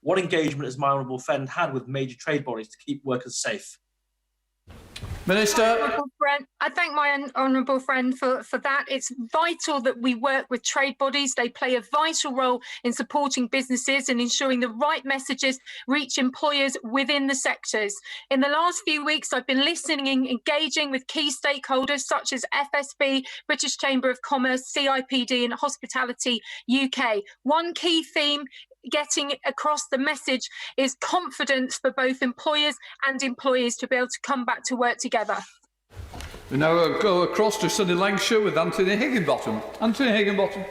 What engagement has my honourable friend had with major trade bodies to keep workers safe? Minister. I thank my honourable friend for that. It's vital that we work with trade bodies. They play a vital role in supporting businesses and ensuring the right messages reach employers within the sectors. In the last few weeks, I've been listening and engaging with key stakeholders such as FSB, British Chamber of Commerce, CIPD and Hospitality UK. One key theme getting across the message is confidence for both employers and employees to be able to come back to work together. We now go across to sunny Lancashire with Anthony Higginbottom. Anthony Higginbottom.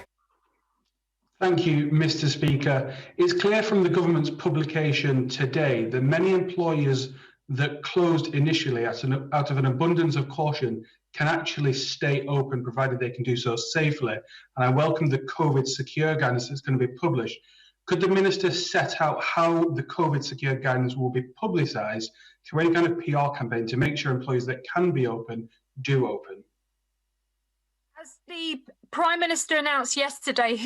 Thank you, Mr. Speaker. It's clear from the government's publication today that many employers that closed initially out of an abundance of caution can actually stay open, provided they can do so safely. And I welcome the COVID secure guidance that's going to be published. Could the Minister set out how the COVID secure guidance will be publicised through any kind of PR campaign to make sure employees that can be open do open? As the Prime Minister announced yesterday,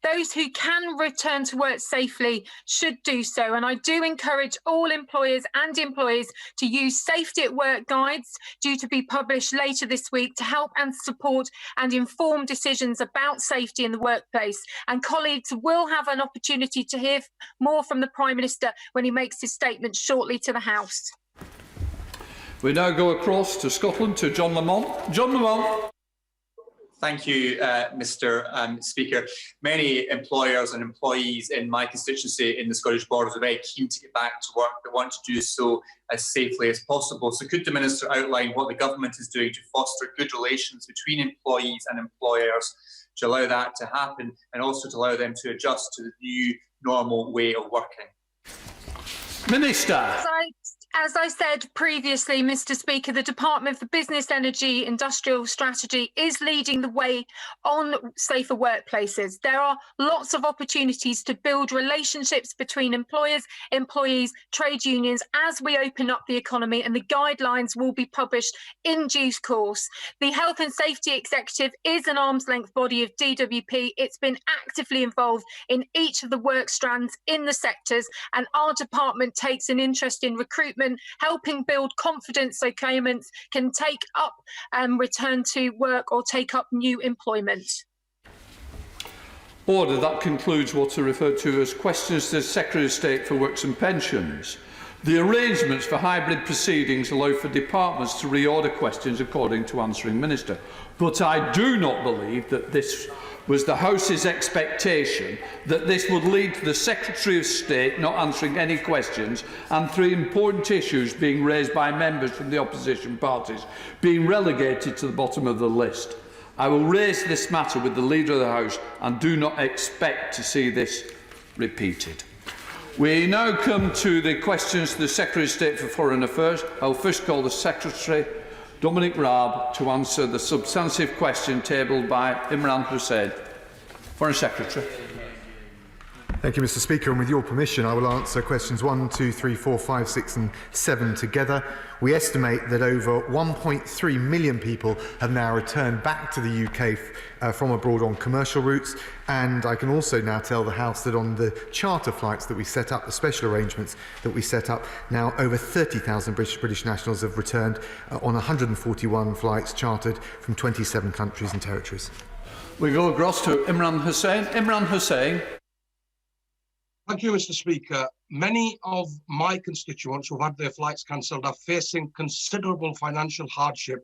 those who can return to work safely should do so. And I do encourage all employers and employees to use safety at work guides due to be published later this week to help and support and inform decisions about safety in the workplace. And colleagues will have an opportunity to hear more from the Prime Minister when he makes his statement shortly to the House. We now go across to Scotland to John Lamont. John Lamont. Thank you, Mr. Speaker. Many employers and employees in my constituency in the Scottish Borders are very keen to get back to work. They want to do so as safely as possible. So could the Minister outline what the government is doing to foster good relations between employees and employers to allow that to happen and also to allow them to adjust to the new normal way of working? Minister. As I said previously, Mr. Speaker, the Department for Business, Energy, Industrial Strategy is leading the way on safer workplaces. There are lots of opportunities to build relationships between employers, employees, trade unions as we open up the economy, and the guidelines will be published in due course. The Health and Safety Executive is an arm's length body of DWP. It's been actively involved in each of the work strands in the sectors, and our department takes an interest in recruitment, helping build confidence so claimants can take up and return to work or take up new employment. Order. That concludes what are referred to as questions to the Secretary of State for Works and Pensions. The arrangements for hybrid proceedings allow for departments to reorder questions according to answering minister. But I do not believe that this was the House's expectation, that this would lead to the Secretary of State not answering any questions and three important issues being raised by members from the opposition parties being relegated to the bottom of the list. I will raise this matter with the Leader of the House and do not expect to see this repeated. We now come to the questions to the Secretary of State for Foreign Affairs. I will first call the Secretary, Dominic Raab, to answer the substantive question tabled by Imran Hussain. Foreign Secretary. Thank you, Mr. Speaker, and with your permission, I will answer questions 1, 2, 3, 4, 5, 6 and 7 together. We estimate that over 1.3 million people have now returned back to the UK from abroad on commercial routes, and I can also now tell the House that on the charter flights that we set up, the special arrangements that we set up, now over 30,000 British nationals have returned on 141 flights chartered from 27 countries and territories. We go across to Imran Hussain. Imran Hussain. Thank you, Mr. Speaker. Many of my constituents who have had their flights cancelled are facing considerable financial hardship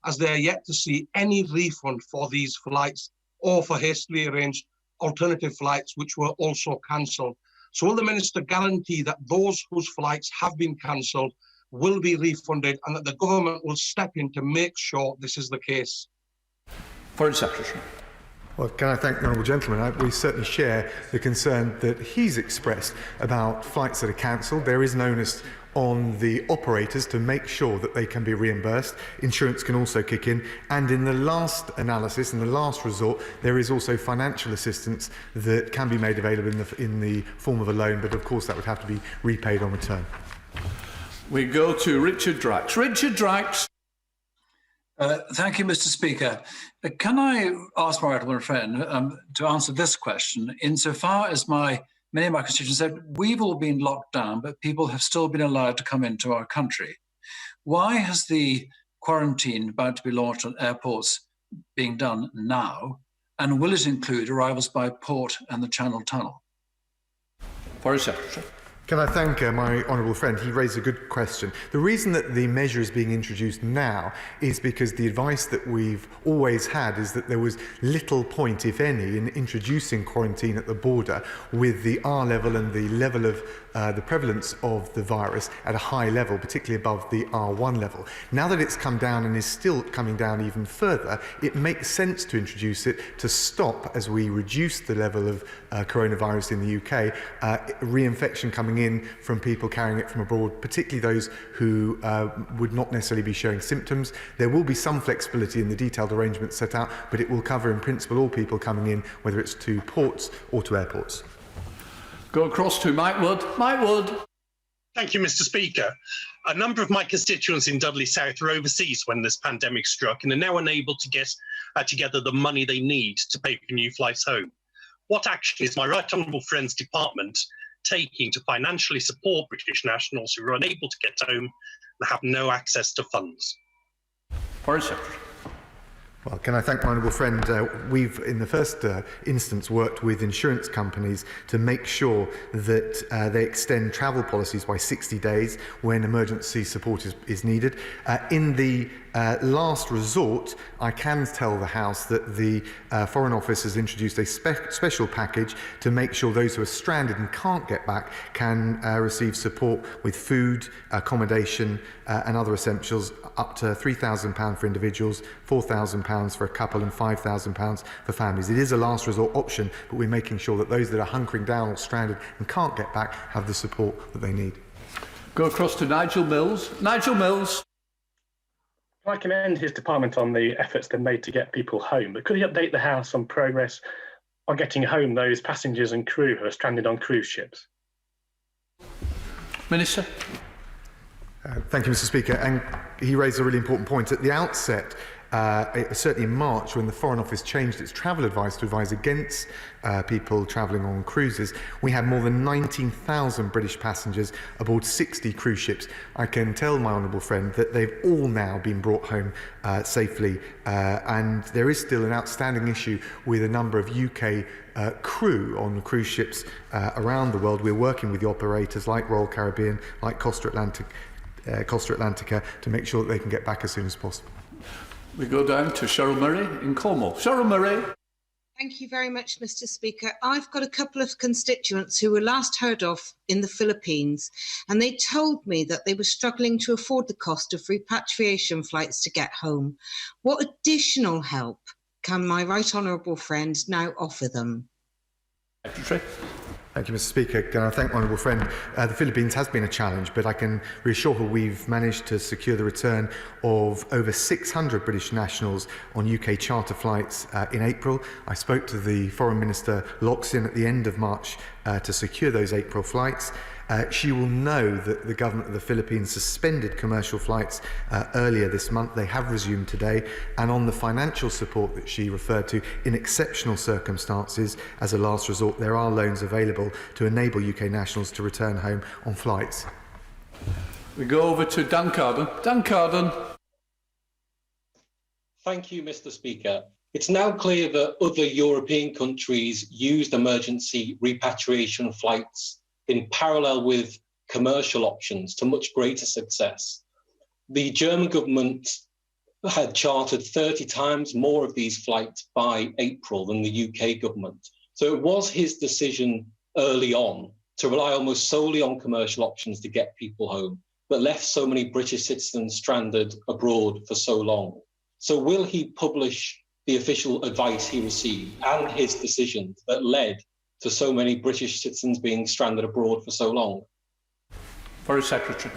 as they are yet to see any refund for these flights or for hastily arranged alternative flights which were also cancelled. So will the Minister guarantee that those whose flights have been cancelled will be refunded and that the government will step in to make sure this is the case? Foreign Secretary. Well, can I thank the honourable gentleman? We certainly share the concern that he's expressed about flights that are cancelled. There is an onus on the operators to make sure that they can be reimbursed. Insurance can also kick in. And in the last analysis, in the last resort, there is also financial assistance that can be made available in the form of a loan, but of course that would have to be repaid on return. We go to Richard Drax. Richard Drax. Thank you, Mr. Speaker. Can I ask my honourable friend to answer this question? Insofar as my many of my constituents said, we've all been locked down, but people have still been allowed to come into our country. Why has the quarantine about to be launched on airports being done now? And will it include arrivals by port and the Channel Tunnel? Foreign Secretary. Can I thank my honourable friend? He raised a good question. The reason that the measure is being introduced now is because the advice that we've always had is that there was little point, if any, in introducing quarantine at the border with the R level and the level of the prevalence of the virus at a high level, particularly above the R1 level. Now that it's come down and is still coming down even further, it makes sense to introduce it to stop, as we reduce the level of coronavirus in the UK, reinfection coming in from people carrying it from abroad, particularly those who would not necessarily be showing symptoms. There will be some flexibility in the detailed arrangements set out, but it will cover in principle all people coming in, whether it's to ports or to airports. Go across to Mike Wood. Mike Wood. Thank you, Mr. Speaker. A number of my constituents in Dudley South were overseas when this pandemic struck and are now unable to get together the money they need to pay for new flights home. What action is my right honourable friend's department taking to financially support British nationals who are unable to get home and have no access to funds? Foreign Secretary. Well, can I thank my honourable friend? We've, in the first instance, worked with insurance companies to make sure that they extend travel policies by 60 days when emergency support is needed. In the last resort, I can tell the House that the Foreign Office has introduced a special package to make sure those who are stranded and can't get back can receive support with food, accommodation and other essentials, up to £3,000 for individuals, £4,000 for a couple and £5,000 for families. It is a last resort option, but we're making sure that those that are hunkering down or stranded and can't get back have the support that they need. Go across to Nigel Mills. Nigel Mills. I commend his department on the efforts they've made to get people home, but could he update the House on progress on getting home those passengers and crew who are stranded on cruise ships? Minister. Thank you, Mr. Speaker. And he raised a really important point. At the outset, certainly in March, when the Foreign Office changed its travel advice to advise against people travelling on cruises, we had more than 19,000 British passengers aboard 60 cruise ships. I can tell my honourable friend that they've all now been brought home safely, and there is still an outstanding issue with a number of UK crew on cruise ships around the world. We're working with the operators like Royal Caribbean, like Costa Atlantica, to make sure that they can get back as soon as possible. We go down to Cheryl Murray in Cornwall. Cheryl Murray. Thank you very much, Mr. Speaker. I've got a couple of constituents who were last heard of in the Philippines, and they told me that they were struggling to afford the cost of repatriation flights to get home. What additional help can my right honourable friend now offer them? Secretary. Thank you, Mr. Speaker. Can I thank my honourable friend? The Philippines has been a challenge, but I can reassure her we've managed to secure the return of over 600 British nationals on UK charter flights in April. I spoke to the Foreign Minister Locsin at the end of March to secure those April flights. She will know that the government of the Philippines suspended commercial flights earlier this month. They have resumed today. And on the financial support that she referred to, in exceptional circumstances, as a last resort, there are loans available to enable UK nationals to return home on flights. We go over to Dan Carden. Dan Carden. Thank you, Mr. Speaker. It's now clear that other European countries used emergency repatriation flights in parallel with commercial options to much greater success. The German government had chartered 30 times more of these flights by April than the UK government. So it was his decision early on to rely almost solely on commercial options to get people home, but left so many British citizens stranded abroad for so long. So will he publish the official advice he received and his decisions that led to so many British citizens being stranded abroad for so long? Foreign Secretary.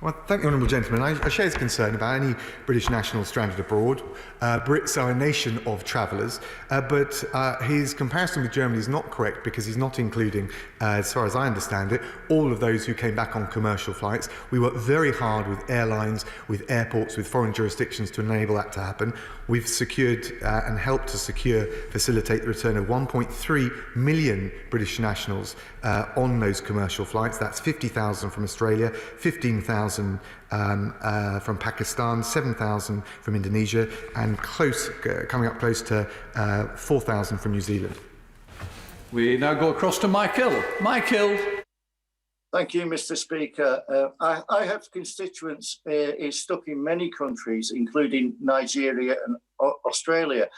Well, thank the honourable gentleman. I share his concern about any British nationals stranded abroad. Brits are a nation of travellers, but his comparison with Germany is not correct because he's not including, as far as I understand it, all of those who came back on commercial flights. We work very hard with airlines, with airports, with foreign jurisdictions to enable that to happen. We've secured and helped to facilitate the return of 1.3 million British nationals on those commercial flights. That's 50,000 from Australia, 15,000 from Pakistan, 7,000 from Indonesia, and coming up close to 4,000 from New Zealand. We now go across to Mike Hill. Mike Hill. Thank you, Mr. Speaker. I have constituents stuck in many countries, including Nigeria and Australia.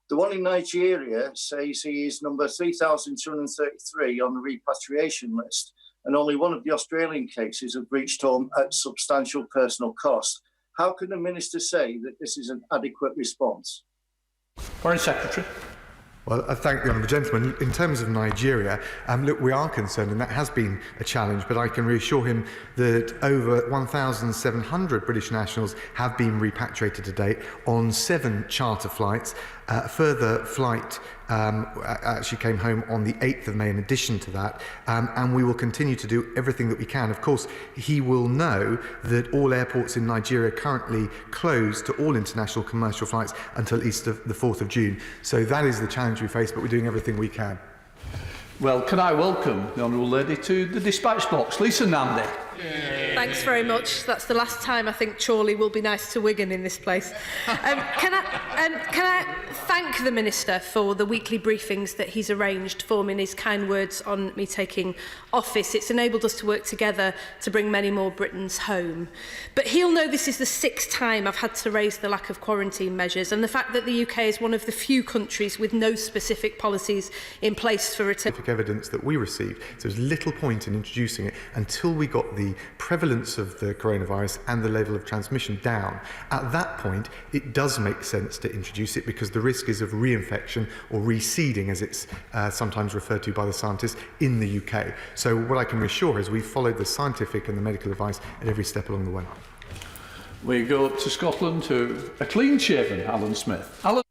The one in Nigeria says he is number 3,233 on the repatriation list, and only one of the Australian cases have reached home at substantial personal cost. How can the Minister say that this is an adequate response? Foreign Secretary. Well, I thank the honourable gentleman. In terms of Nigeria, look, we are concerned, and that has been a challenge, but I can reassure him that over 1,700 British nationals have been repatriated to date on 7 charter flights. A further flight actually came home on the 8th of May in addition to that, and we will continue to do everything that we can. Of course, he will know that all airports in Nigeria are currently closed to all international commercial flights until at least the 4th of June. So that is the challenge we face, but we're doing everything we can. Well, can I welcome the Honourable Lady to the dispatch box? Lisa Nandy. Thanks very much. That's the last time I think Chorley will be nice to Wigan in this place. Can I thank the Minister for the weekly briefings that he's arranged for me and his kind words on me taking office. It's enabled us to work together to bring many more Britons home. But he'll know this is the 6th time I've had to raise the lack of quarantine measures and the fact that the UK is one of the few countries with no specific policies in place for return. Evidence that we received. So there's little point in introducing it until we got the prevalence of the coronavirus and the level of transmission down. At that point, it does make sense to introduce it because the risk is of reinfection or reseeding, as it's sometimes referred to by the scientists, in the UK. So what I can reassure is we've followed the scientific and the medical advice at every step along the way. We go up to Scotland to a clean-shaven Alan Smith. Alan.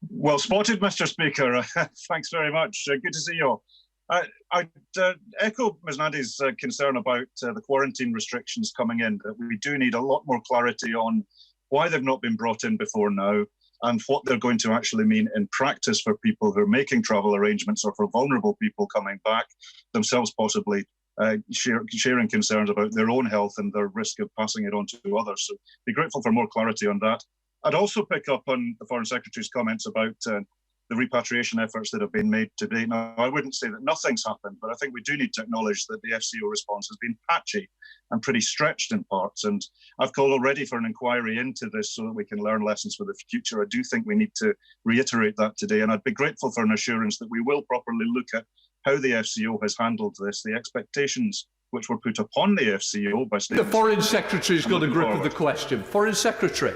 Well spotted, Mr. Speaker. Thanks very much. Good to see you all. I'd echo Ms Nandy's concern about the quarantine restrictions coming in, that we do need a lot more clarity on why they've not been brought in before now and what they're going to actually mean in practice for people who are making travel arrangements or for vulnerable people coming back, themselves possibly sharing concerns about their own health and their risk of passing it on to others. So be grateful for more clarity on that. I'd also pick up on the Foreign Secretary's comments about the repatriation efforts that have been made to date. Now, I wouldn't say that nothing's happened, but I think we do need to acknowledge that the FCO response has been patchy and pretty stretched in parts. And I've called already for an inquiry into this so that we can learn lessons for the future. I do think we need to reiterate that today. And I'd be grateful for an assurance that we will properly look at how the FCO has handled this, the expectations which were put upon the FCO by statements. The Foreign Secretary's got a grip of the question. Foreign Secretary.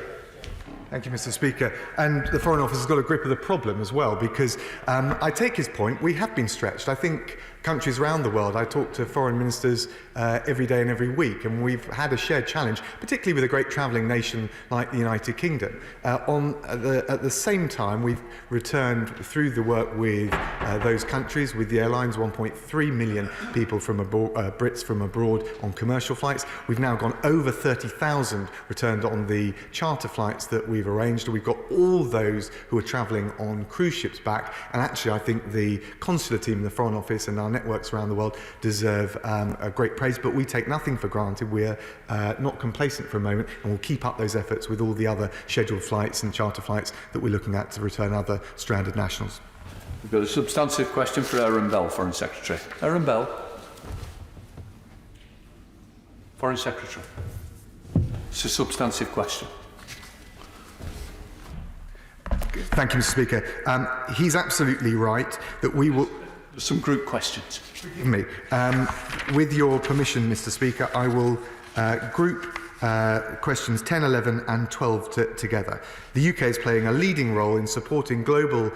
Thank you, Mr. Speaker. And the Foreign Office has got a grip of the problem as well, because I take his point. We have been stretched. I think countries around the world, I talk to foreign ministers every day and every week, and we've had a shared challenge, particularly with a great travelling nation like the United Kingdom. At the same time, we've returned through the work with those countries, with the airlines, 1.3 million people from abroad, Brits from abroad on commercial flights. We've now gone over 30,000 returned on the charter flights that we've arranged. We've got all those who are travelling on cruise ships back, and actually I think the consular team in the Foreign Office and our networks around the world deserve a great praise, but we take nothing for granted. We're not complacent for a moment, and we'll keep up those efforts with all the other scheduled flights and charter flights that we're looking at to return other stranded nationals. We've got a substantive question for Aaron Bell, Foreign Secretary. Aaron Bell. Foreign Secretary. It's a substantive question. Thank you, Mr. Speaker. He's absolutely right that we will... Some group questions. Forgive me. With your permission, Mr. Speaker, I will group questions 10, 11 and 12 together. The UK is playing a leading role in supporting global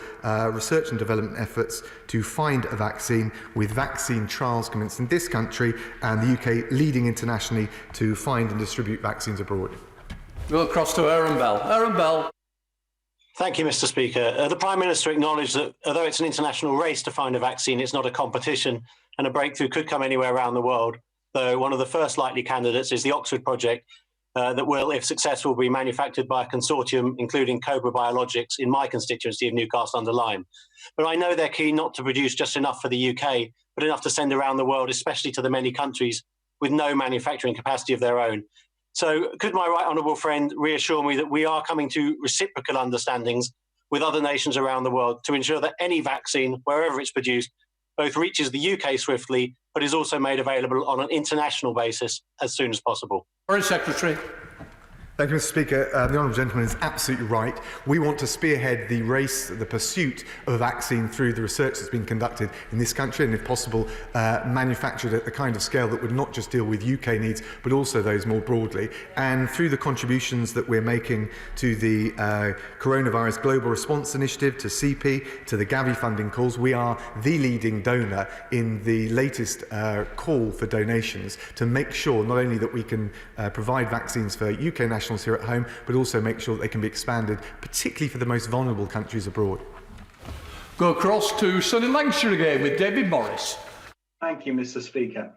research and development efforts to find a vaccine, with vaccine trials commenced in this country and the UK leading internationally to find and distribute vaccines abroad. We'll cross to Aaron Bell. Aaron Bell. Thank you, Mr. Speaker. The Prime Minister acknowledged that although it's an international race to find a vaccine, it's not a competition, and a breakthrough could come anywhere around the world. Though one of the first likely candidates is the Oxford project that will, if successful, be manufactured by a consortium including Cobra Biologics in my constituency of Newcastle-under-Lyme. But I know they're keen not to produce just enough for the UK, but enough to send around the world, especially to the many countries with no manufacturing capacity of their own. So could my right honourable friend reassure me that we are coming to reciprocal understandings with other nations around the world to ensure that any vaccine, wherever it's produced, both reaches the UK swiftly, but is also made available on an international basis as soon as possible? Foreign Secretary. Thank you, Mr. Speaker. The Honourable Gentleman is absolutely right. We want to spearhead the race, the pursuit of a vaccine through the research that's been conducted in this country and, if possible, manufactured at the kind of scale that would not just deal with UK needs, but also those more broadly. And through the contributions that we're making to the Coronavirus Global Response Initiative, to CP, to the Gavi funding calls, we are the leading donor in the latest call for donations to make sure not only that we can provide vaccines for UK nationals here at home, but also make sure that they can be expanded, particularly for the most vulnerable countries abroad. Go across to sunny Lancashire again with David Morris. Thank you, Mr. Speaker.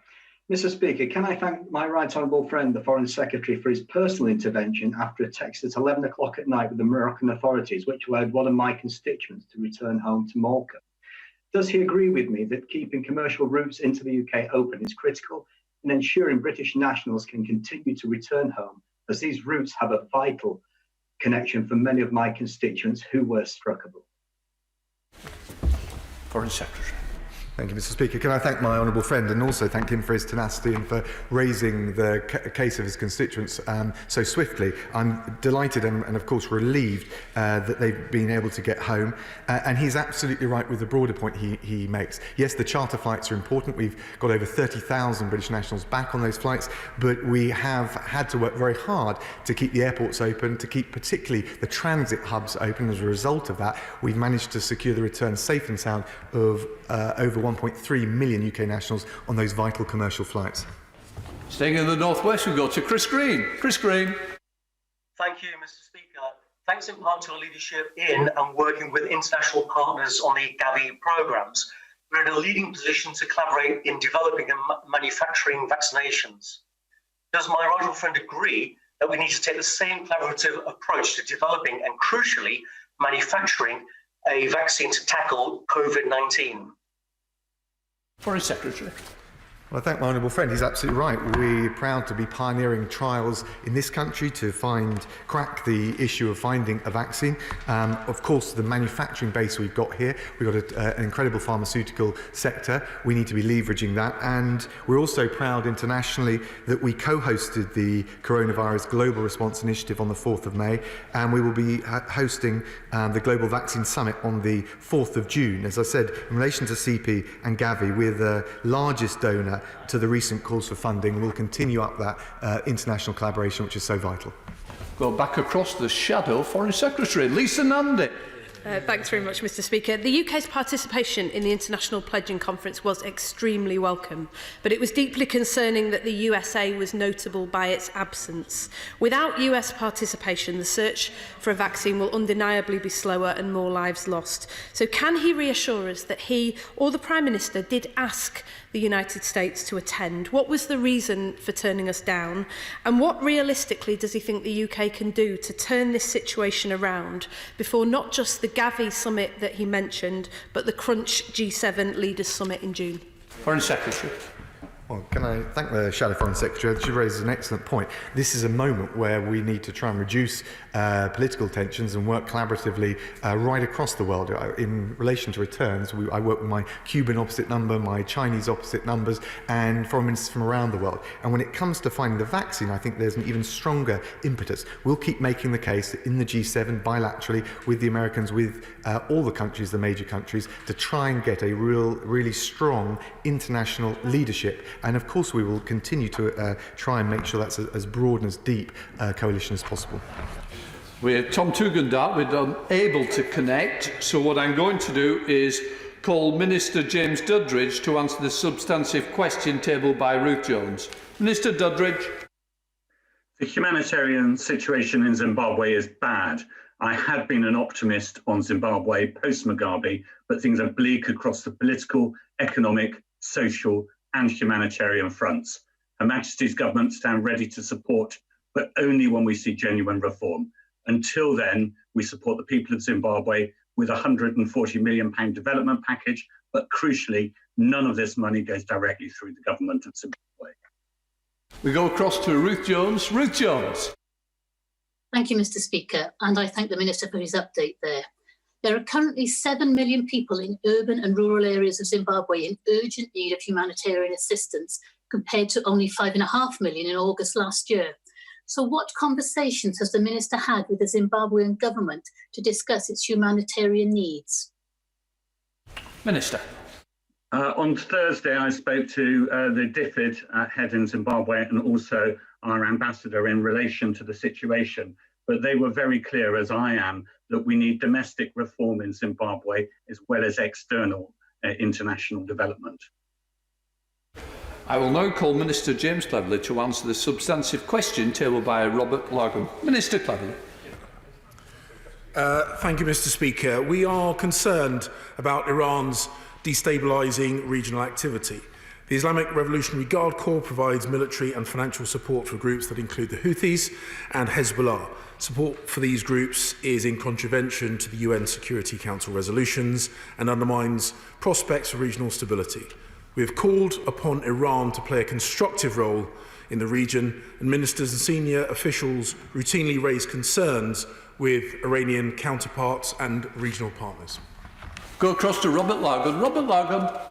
Mr. Speaker, can I thank my right honourable friend, the Foreign Secretary, for his personal intervention after a text at 11 o'clock at night with the Moroccan authorities, which allowed one of my constituents to return home to Malta. Does he agree with me that keeping commercial routes into the UK open is critical in ensuring British nationals can continue to return home, as these routes have a vital connection for many of my constituents who were struckable? Foreign Secretary. Thank you, Mr. Speaker. Can I thank my honourable friend and also thank him for his tenacity and for raising the case of his constituents so swiftly. I'm delighted and of course relieved that they've been able to get home. And he's absolutely right with the broader point he makes. Yes, the charter flights are important. We've got over 30,000 British nationals back on those flights, but we have had to work very hard to keep the airports open, to keep particularly the transit hubs open. As a result of that, we've managed to secure the return safe and sound of over 1.3 million UK nationals on those vital commercial flights. Staying in the northwest, we go to Chris Green. Chris Green. Thank you, Mr. Speaker. Thanks in part to our leadership in and working with international partners on the Gavi programmes, we're in a leading position to collaborate in developing and manufacturing vaccinations. Does my right honourable friend agree that we need to take the same collaborative approach to developing and, crucially, manufacturing a vaccine to tackle COVID-19? Foreign Secretary. Well, I thank my honourable friend. He's absolutely right. We're proud to be pioneering trials in this country to crack the issue of finding a vaccine. Of course, the manufacturing base we've got here, we've got an incredible pharmaceutical sector. We need to be leveraging that. And we're also proud internationally that we co-hosted the Coronavirus Global Response Initiative on the 4th of May. And we will be hosting the Global Vaccine Summit on the 4th of June. As I said, in relation to CP and Gavi, we're the largest donor to the recent calls for funding. We'll continue up that international collaboration, which is so vital. Go back across the shadow, Foreign Secretary, Lisa Nandy. Thanks very much, Mr. Speaker. The UK's participation in the International Pledging Conference was extremely welcome, but it was deeply concerning that the USA was notable by its absence. Without US participation, the search for a vaccine will undeniably be slower and more lives lost. So can he reassure us that he or the Prime Minister did ask the United States to attend? What was the reason for turning us down? And what realistically does he think the UK can do to turn this situation around before not just the Gavi summit that he mentioned, but the Crunch G7 Leaders Summit in June? Foreign Secretary. Well, can I thank the Shadow Foreign Secretary? She raises an excellent point. This is a moment where we need to try and reduce political tensions and work collaboratively right across the world. In relation to returns, I work with my Cuban opposite number, my Chinese opposite numbers, and foreign ministers from around the world. And when it comes to finding the vaccine, I think there's an even stronger impetus. We'll keep making the case in the G7, bilaterally, with the Americans, with all the countries, the major countries, to try and get a really strong international leadership And of course, we will continue to try and make sure that's as broad and as deep a coalition as possible. We're Tom Tugendhat, we're unable to connect, so what I'm going to do is call Minister James Duddridge to answer the substantive question tabled by Ruth Jones. Minister Duddridge. The humanitarian situation in Zimbabwe is bad. I had been an optimist on Zimbabwe post-Mugabe, but things are bleak across the political, economic, social and humanitarian fronts. Her Majesty's government stand ready to support, but only when we see genuine reform. Until then, we support the people of Zimbabwe with a £140 million development package, but crucially, none of this money goes directly through the government of Zimbabwe. We go across to Ruth Jones. Ruth Jones. Thank you, Mr. Speaker, and I thank the Minister for his update there. There are currently 7 million people in urban and rural areas of Zimbabwe in urgent need of humanitarian assistance, compared to only 5.5 million in August last year. So what conversations has the Minister had with the Zimbabwean government to discuss its humanitarian needs? Minister. On Thursday, I spoke to the DFID head in Zimbabwe and also our ambassador in relation to the situation. But they were very clear, as I am, that we need domestic reform in Zimbabwe as well as external international development. I will now call Minister James Cleverly to answer the substantive question tabled by Robert Larkham. Minister Cleverly. Thank you, Mr. Speaker. We are concerned about Iran's destabilising regional activity. The Islamic Revolutionary Guard Corps provides military and financial support for groups that include the Houthis and Hezbollah. Support for these groups is in contravention to the UN Security Council resolutions and undermines prospects for regional stability. We have called upon Iran to play a constructive role in the region, and ministers and senior officials routinely raise concerns with Iranian counterparts and regional partners. Go across to Robert Larkham. Robert Larkham.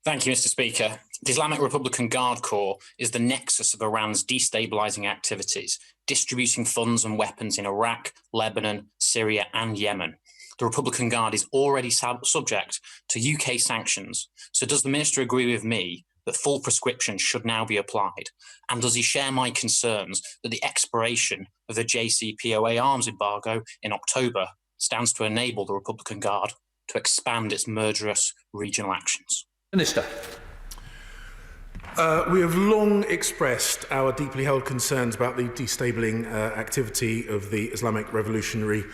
Thank you, Mr. Speaker. The Islamic Republican Guard Corps is the nexus of Iran's destabilising activities, distributing funds and weapons in Iraq, Lebanon, Syria and Yemen. The Republican Guard is already subject to UK sanctions. So does the Minister agree with me that full prescription should now be applied? And does he share my concerns that the expiration of the JCPOA arms embargo in October stands to enable the Republican Guard to expand its murderous regional actions? Minister. We have long expressed our deeply held concerns about the destabilising activity of the Islamic Revolutionary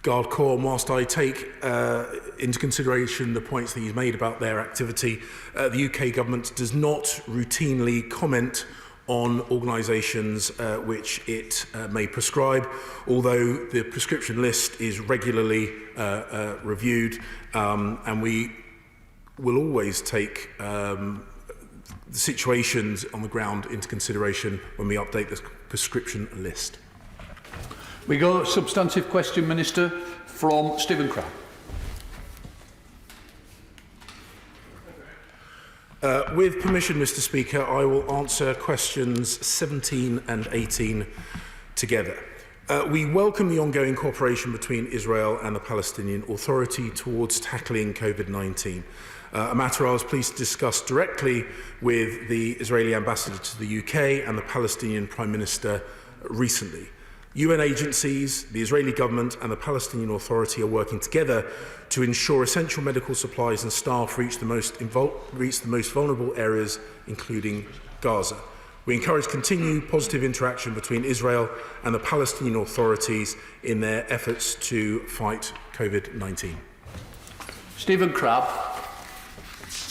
Guard Corps. And whilst I take into consideration the points that he's made about their activity, the UK government does not routinely comment on organisations which it may prescribe, although the prescription list is regularly reviewed, and we will always take the situations on the ground into consideration when we update the prescription list. We go substantive question, Minister, from Stephen Crabb. With permission, Mr. Speaker, I will answer questions 17 and 18 together. We welcome the ongoing cooperation between Israel and the Palestinian Authority towards tackling COVID-19. A matter I was pleased to discuss directly with the Israeli ambassador to the UK and the Palestinian Prime Minister recently. UN agencies, the Israeli government and the Palestinian Authority are working together to ensure essential medical supplies and staff reach the most vulnerable areas, including Gaza. We encourage continued positive interaction between Israel and the Palestinian authorities in their efforts to fight COVID-19. Stephen Crabb.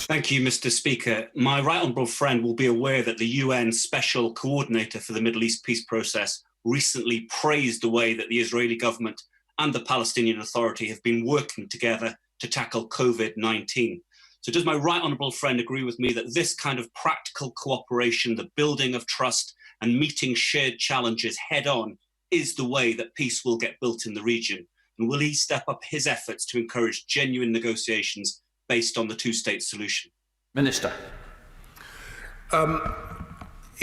Thank you, Mr. Speaker. My right honourable friend will be aware that the UN Special Coordinator for the Middle East peace process recently praised the way that the Israeli government and the Palestinian Authority have been working together to tackle COVID-19. So does my right honourable friend agree with me that this kind of practical cooperation, the building of trust and meeting shared challenges head on is the way that peace will get built in the region? And will he step up his efforts to encourage genuine negotiations based on the two-state solution? Minister.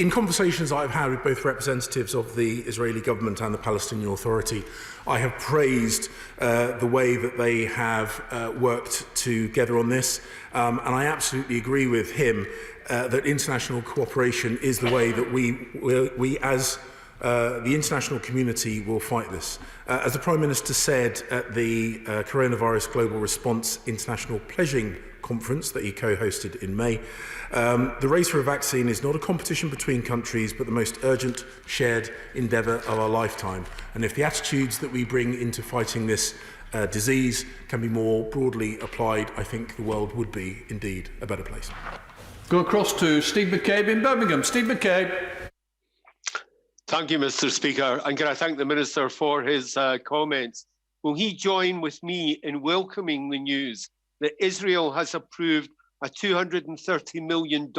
In conversations I've had with both representatives of the Israeli government and the Palestinian Authority, I have praised the way that they have worked together on this, and I absolutely agree with him that international cooperation is the way that we as the international community will fight this. As the Prime Minister said at the Coronavirus Global Response International Pledging Conference that he co-hosted in May, the race for a vaccine is not a competition between countries, but the most urgent shared endeavour of our lifetime. And if the attitudes that we bring into fighting this disease can be more broadly applied, I think the world would be indeed a better place. Go across to Steve McCabe in Birmingham. Steve McCabe. Thank you, Mr. Speaker. And can I thank the Minister for his comments? Will he join with me in welcoming the news that Israel has approved a $230 million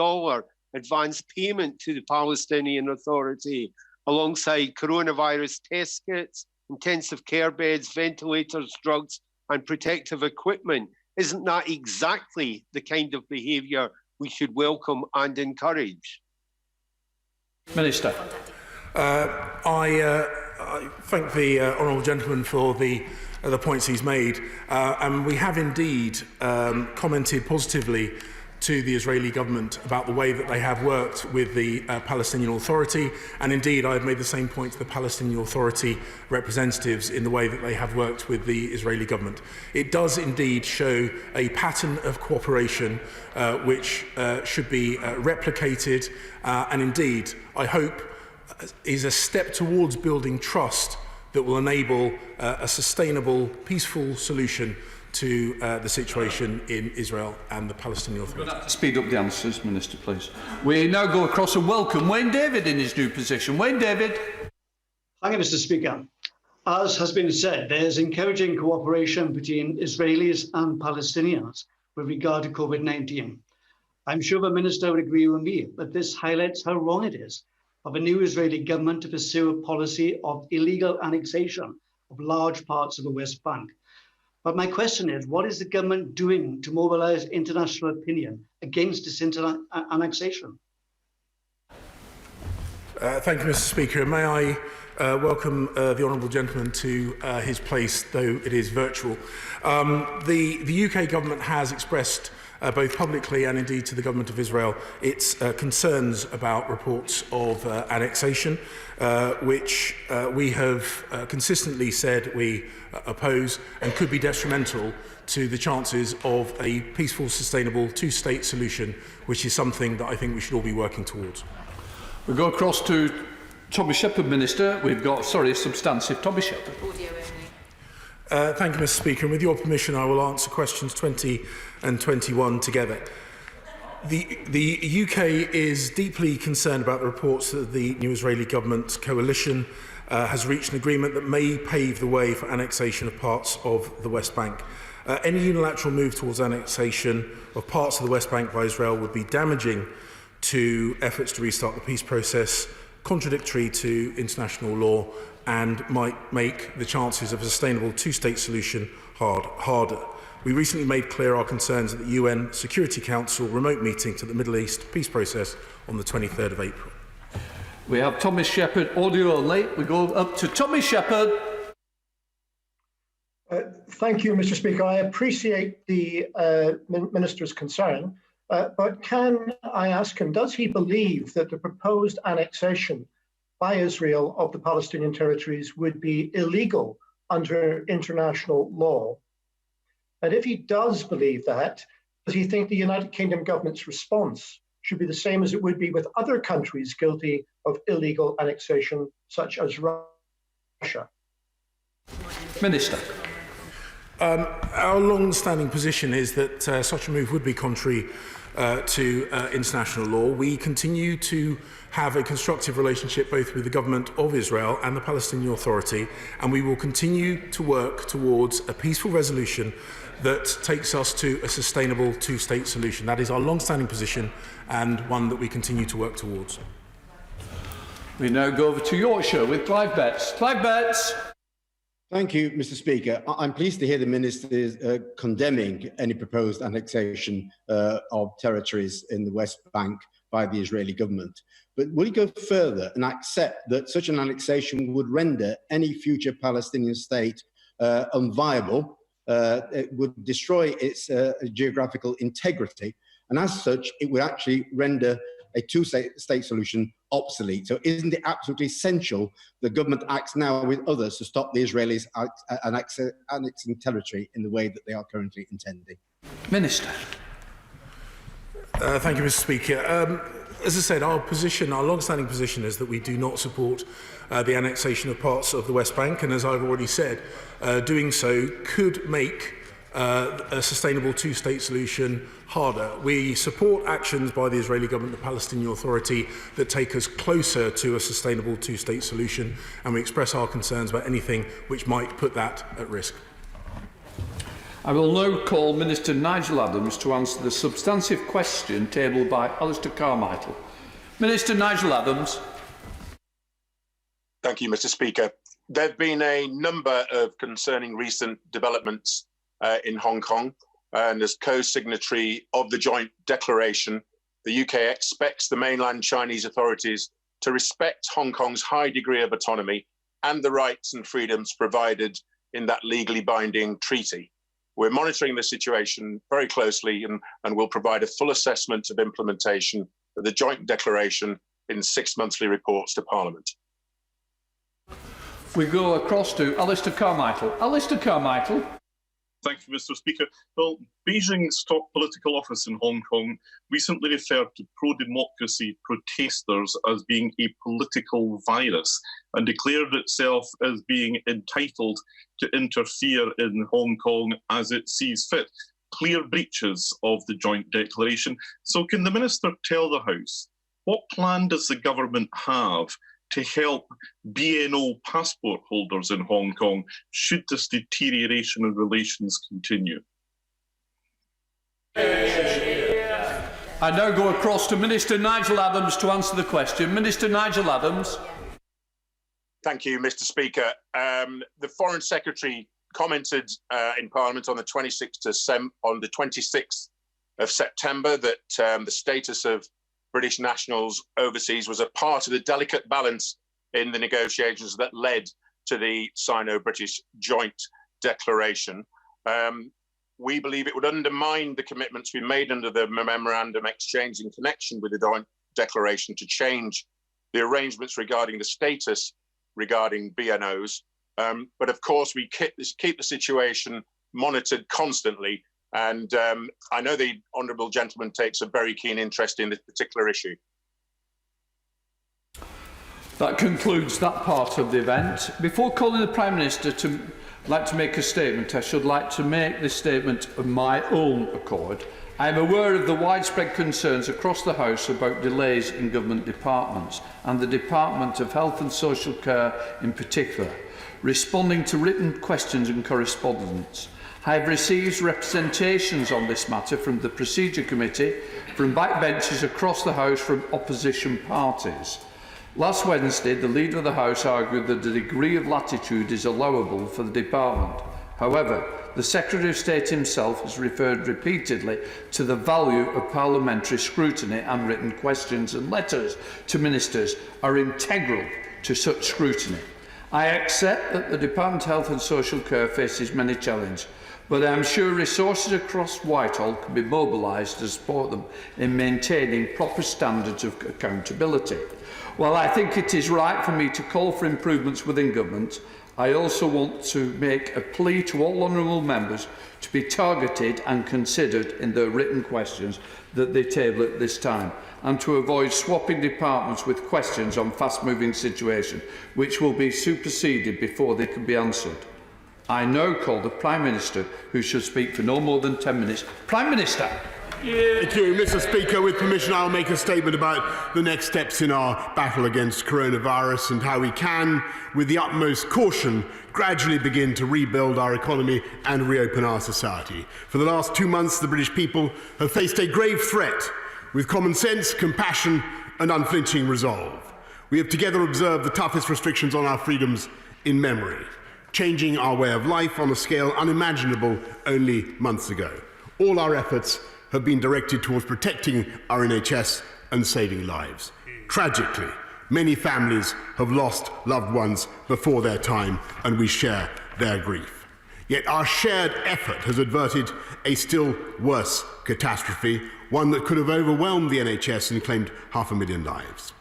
advance payment to the Palestinian Authority, alongside coronavirus test kits, intensive care beds, ventilators, drugs, and protective equipment? Isn't that exactly the kind of behaviour we should welcome and encourage? Minister. I thank the honourable gentleman for the points he's made, and we have indeed commented positively to the Israeli government about the way that they have worked with the Palestinian Authority, and indeed I have made the same point to the Palestinian Authority representatives in the way that they have worked with the Israeli government. It does indeed show a pattern of cooperation which should be replicated, and indeed I hope is a step towards building trust that will enable a sustainable, peaceful solution to the situation in Israel and the Palestinian Authority. Speed up the answers, Minister, please. We now go across and welcome Wayne David in his new position. Wayne David. Thank you, Mr. Speaker. As has been said, there's encouraging cooperation between Israelis and Palestinians with regard to COVID-19. I'm sure the Minister would agree with me, but this highlights how wrong it is of a new Israeli government to pursue a policy of illegal annexation of large parts of the West Bank. But my question is, what is the government doing to mobilise international opinion against this annexation? Thank you, Mr. Speaker. May I welcome the honourable gentleman to his place, though it is virtual. The UK government has expressed both publicly and indeed to the government of Israel its concerns about reports of annexation, which we have consistently said we oppose and could be detrimental to the chances of a peaceful, sustainable two-state solution, which is something that I think we should all be working towards. We go across to Tommy Shepherd, Minister. We've got, substantive Tommy Shepherd. Thank you, Mr. Speaker. And with your permission, I will answer questions 20 and 21 together. The UK is deeply concerned about the reports that the new Israeli government coalition has reached an agreement that may pave the way for annexation of parts of the West Bank. Any unilateral move towards annexation of parts of the West Bank by Israel would be damaging to efforts to restart the peace process, contradictory to international law, and might make the chances of a sustainable two-state solution harder. We recently made clear our concerns at the UN Security Council remote meeting to the Middle East peace process on the 23rd of April. We have Tommy Shepherd, audio only. We go up to Tommy Shepherd. Thank you, Mr. Speaker. I appreciate the Minister's concern, but can I ask him, does he believe that the proposed annexation by Israel of the Palestinian territories would be illegal under international law? And if he does believe that, does he think the United Kingdom government's response should be the same as it would be with other countries guilty of illegal annexation, such as Russia? Minister. Our long-standing position is that such a move would be contrary to international law. We continue to have a constructive relationship both with the government of Israel and the Palestinian Authority, and we will continue to work towards a peaceful resolution that takes us to a sustainable two-state solution. That is our long-standing position and one that we continue to work towards. We now go over to Yorkshire with Clive Betts. Clive Betts. Thank you, Mr. Speaker. I'm pleased to hear the Minister is condemning any proposed annexation of territories in the West Bank by the Israeli government. But will he go further and accept that such an annexation would render any future Palestinian state unviable? It would destroy its geographical integrity, and as such, it would actually render a two-state solution obsolete. So isn't it absolutely essential the government acts now with others to stop the Israelis annexing territory in the way that they are currently intending? Minister. Thank you, Mr. Speaker. As I said, our long-standing position is that we do not support the annexation of parts of the West Bank, and as I've already said, doing so could make a sustainable two-state solution harder. We support actions by the Israeli government, the Palestinian Authority, that take us closer to a sustainable two-state solution, and we express our concerns about anything which might put that at risk. I will now call Minister Nigel Adams to answer the substantive question tabled by Alistair Carmichael. Minister Nigel Adams. Thank you, Mr. Speaker. There have been a number of concerning recent developments in Hong Kong, and as co-signatory of the joint declaration, the UK expects the mainland Chinese authorities to respect Hong Kong's high degree of autonomy and the rights and freedoms provided in that legally binding treaty. We're monitoring the situation very closely and will provide a full assessment of implementation of the joint declaration in 6 monthly reports to Parliament. We go across to Alistair Carmichael. Alistair Carmichael. Thank you, Mr. Speaker. Well, Beijing's top political office in Hong Kong recently referred to pro-democracy protesters as being a political virus and declared itself as being entitled to interfere in Hong Kong as it sees fit. Clear breaches of the joint declaration. So can the Minister tell the House, what plan does the government have to help BNO passport holders in Hong Kong should this deterioration in relations continue? I now go across to Minister Nigel Adams to answer the question. Minister Nigel Adams. Thank you, Mr. Speaker. The Foreign Secretary commented in Parliament on the 26th of September that the status of British nationals overseas was a part of the delicate balance in the negotiations that led to the Sino-British joint declaration. We believe it would undermine the commitments we made under the memorandum exchange in connection with the joint declaration to change the arrangements regarding the status regarding BNOs. But of course, we keep the situation monitored constantly. And I know the Honourable Gentleman takes a very keen interest in this particular issue. That concludes that part of the event. Before calling the Prime Minister to make a statement, I should like to make this statement of my own accord. I am aware of the widespread concerns across the House about delays in government departments, and the Department of Health and Social Care in particular, responding to written questions and correspondence. I have received representations on this matter from the Procedure Committee, from backbenchers across the House, from opposition parties. Last Wednesday, the Leader of the House argued that a degree of latitude is allowable for the department. However, the Secretary of State himself has referred repeatedly to the value of parliamentary scrutiny, and written questions and letters to ministers are integral to such scrutiny. I accept that the Department of Health and Social Care faces many challenges, but I am sure resources across Whitehall can be mobilised to support them in maintaining proper standards of accountability. While I think it is right for me to call for improvements within government, I also want to make a plea to all honourable members to be targeted and considered in their written questions that they table at this time, and to avoid swapping departments with questions on fast-moving situations, which will be superseded before they can be answered. I now call the Prime Minister, who should speak for no more than 10 minutes. Prime Minister. Thank you, Mr. Speaker. With permission, I'll make a statement about the next steps in our battle against coronavirus and how we can, with the utmost caution, gradually begin to rebuild our economy and reopen our society. For the last 2 months, the British people have faced a grave threat with common sense, compassion and unflinching resolve. We have together observed the toughest restrictions on our freedoms in memory, changing our way of life on a scale unimaginable only months ago. All our efforts have been directed towards protecting our NHS and saving lives. Tragically, many families have lost loved ones before their time, and we share their grief. Yet our shared effort has averted a still worse catastrophe, one that could have overwhelmed the NHS and claimed 500,000 lives.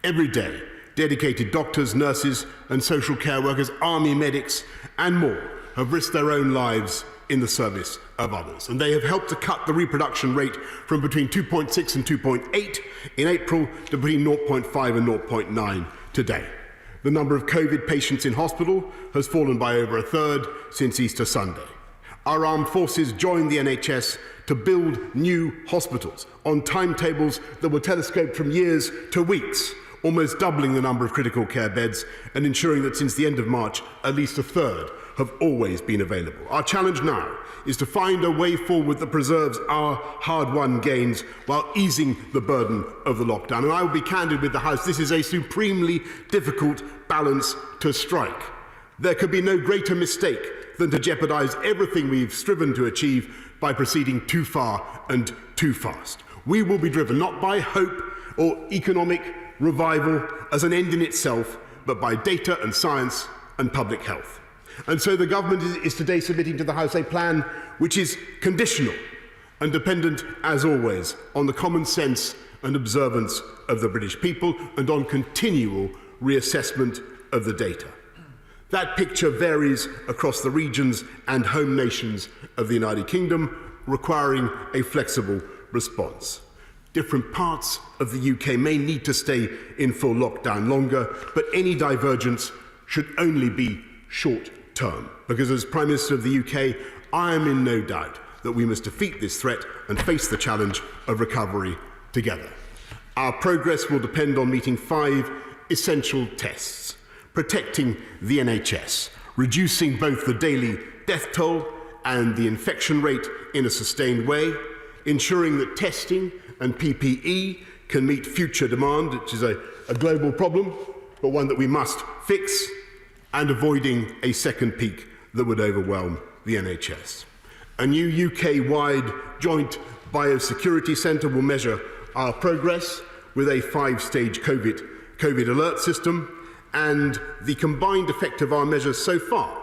Every day, dedicated doctors, nurses and social care workers, army medics and more have risked their own lives in the service of others. And they have helped to cut the reproduction rate from between 2.6 and 2.8 in April to between 0.5 and 0.9 today. The number of COVID patients in hospital has fallen by over a third since Easter Sunday. Our armed forces joined the NHS to build new hospitals on timetables that were telescoped from years to weeks, almost doubling the number of critical care beds and ensuring that since the end of March, at least a third have always been available. Our challenge now is to find a way forward that preserves our hard-won gains while easing the burden of the lockdown. And I will be candid with the House, this is a supremely difficult balance to strike. There could be no greater mistake than to jeopardise everything we've striven to achieve by proceeding too far and too fast. We will be driven not by hope or economic revival as an end in itself, but by data and science and public health. And so the government is today submitting to the House a plan which is conditional and dependent, as always, on the common sense and observance of the British people and on continual reassessment of the data. That picture varies across the regions and home nations of the United Kingdom, requiring a flexible response. Different parts of the UK may need to stay in full lockdown longer, but any divergence should only be short-term, because as Prime Minister of the UK, I am in no doubt that we must defeat this threat and face the challenge of recovery together. Our progress will depend on meeting 5 essential tests: protecting the NHS, reducing both the daily death toll and the infection rate in a sustained way, ensuring that testing and PPE can meet future demand, which is a global problem, but one that we must fix, and avoiding a second peak that would overwhelm the NHS. A new UK-wide joint biosecurity centre will measure our progress with a 5-stage COVID alert system, and the combined effect of our measures so far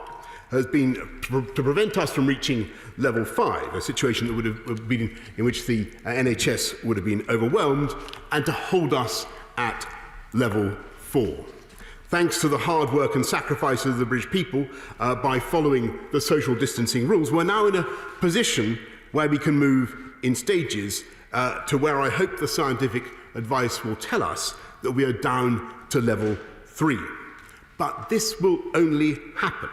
has been to prevent us from reaching level 5, a situation that would have been in which the NHS would have been overwhelmed, and to hold us at level 4. Thanks to the hard work and sacrifices of the British people, by following the social distancing rules, we're now in a position where we can move in stages to where I hope the scientific advice will tell us that we are down to level 3. But this will only happen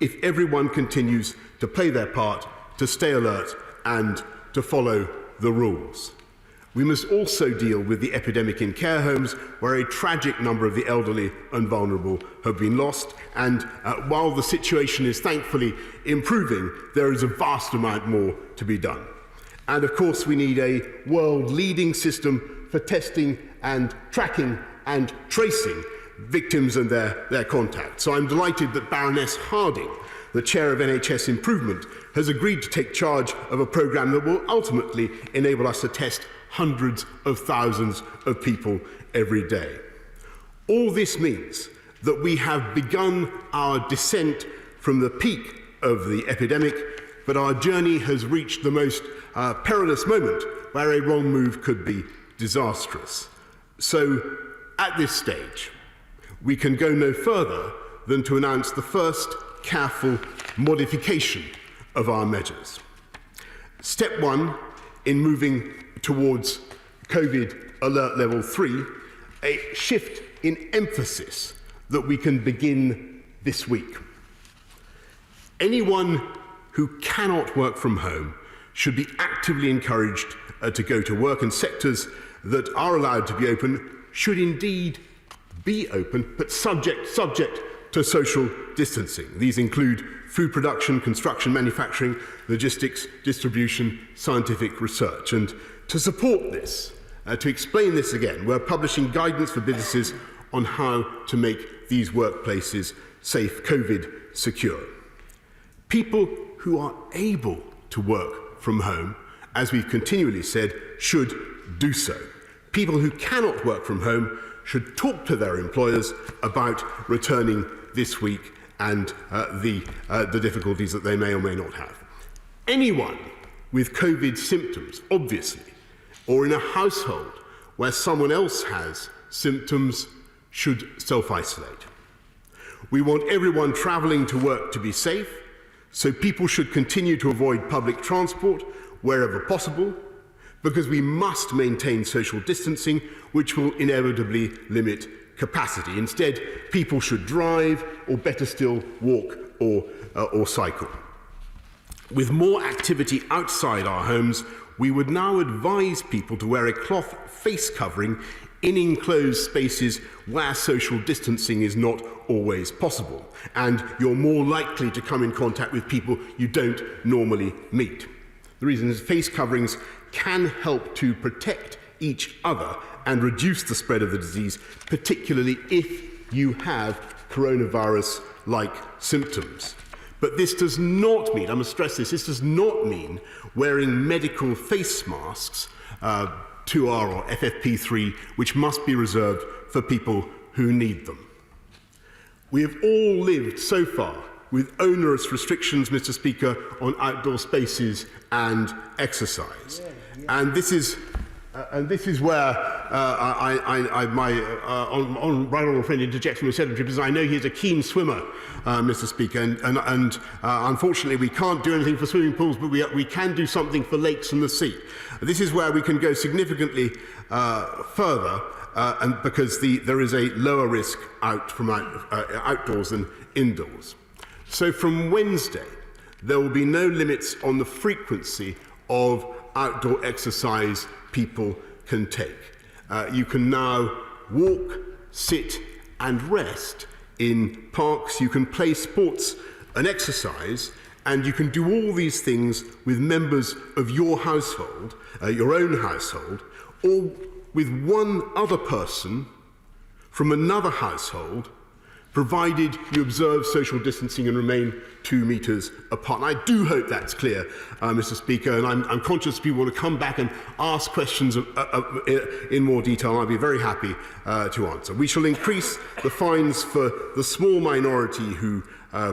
if everyone continues to play their part, to stay alert and to follow the rules. We must also deal with the epidemic in care homes, where a tragic number of the elderly and vulnerable have been lost. And while the situation is thankfully improving, there is a vast amount more to be done. And of course, we need a world-leading system for testing and tracking and tracing victims and their contacts. So I'm delighted that Baroness Harding, the chair of NHS Improvement, has agreed to take charge of a programme that will ultimately enable us to test hundreds of thousands of people every day. All this means that we have begun our descent from the peak of the epidemic, but our journey has reached the most perilous moment where a wrong move could be disastrous. So at this stage, we can go no further than to announce the first careful modification of our measures. Step 1 in moving towards COVID alert level 3, a shift in emphasis that we can begin this week. Anyone who cannot work from home should be actively encouraged to go to work, and sectors that are allowed to be open should indeed be open, but subject to social distancing. These include food production, construction, manufacturing, logistics, distribution, scientific research. And to support this, to explain this again, we're publishing guidance for businesses on how to make these workplaces safe, COVID secure. People who are able to work from home, as we've continually said, should do so. People who cannot work from home should talk to their employers about returning this week and the difficulties that they may or may not have. Anyone with COVID symptoms, obviously, or in a household where someone else has symptoms should self-isolate. We want everyone travelling to work to be safe, so people should continue to avoid public transport wherever possible, because we must maintain social distancing, which will inevitably limit capacity. Instead, people should drive, or better still, walk or cycle. With more activity outside our homes, we would now advise people to wear a cloth face covering in enclosed spaces where social distancing is not always possible, and you're more likely to come in contact with people you don't normally meet. The reason is face coverings can help to protect each other and reduce the spread of the disease, particularly if you have coronavirus-like symptoms. But this does not mean, I must stress this does not mean wearing medical face masks, 2R or FFP3, which must be reserved for people who need them. We have all lived so far with onerous restrictions, Mr. Speaker, on outdoor spaces and exercise. And this is where my right honourable friend interjects from the Secretary, because I know he's a keen swimmer, Mr. Speaker, and unfortunately we can't do anything for swimming pools, but we can do something for lakes and the sea. This is where we can go significantly further, and because there is a lower risk outdoors than indoors. So from Wednesday, there will be no limits on the frequency of outdoor exercise people can take. You can now walk, sit and rest in parks. You can play sports and exercise, and you can do all these things with members of your household, your own household, or with one other person from another household, provided you observe social distancing and remain 2 metres apart. And I do hope that's clear, Mr. Speaker, and I'm conscious people want to come back and ask questions in more detail, and I'll be very happy to answer. We shall increase the fines for the small minority who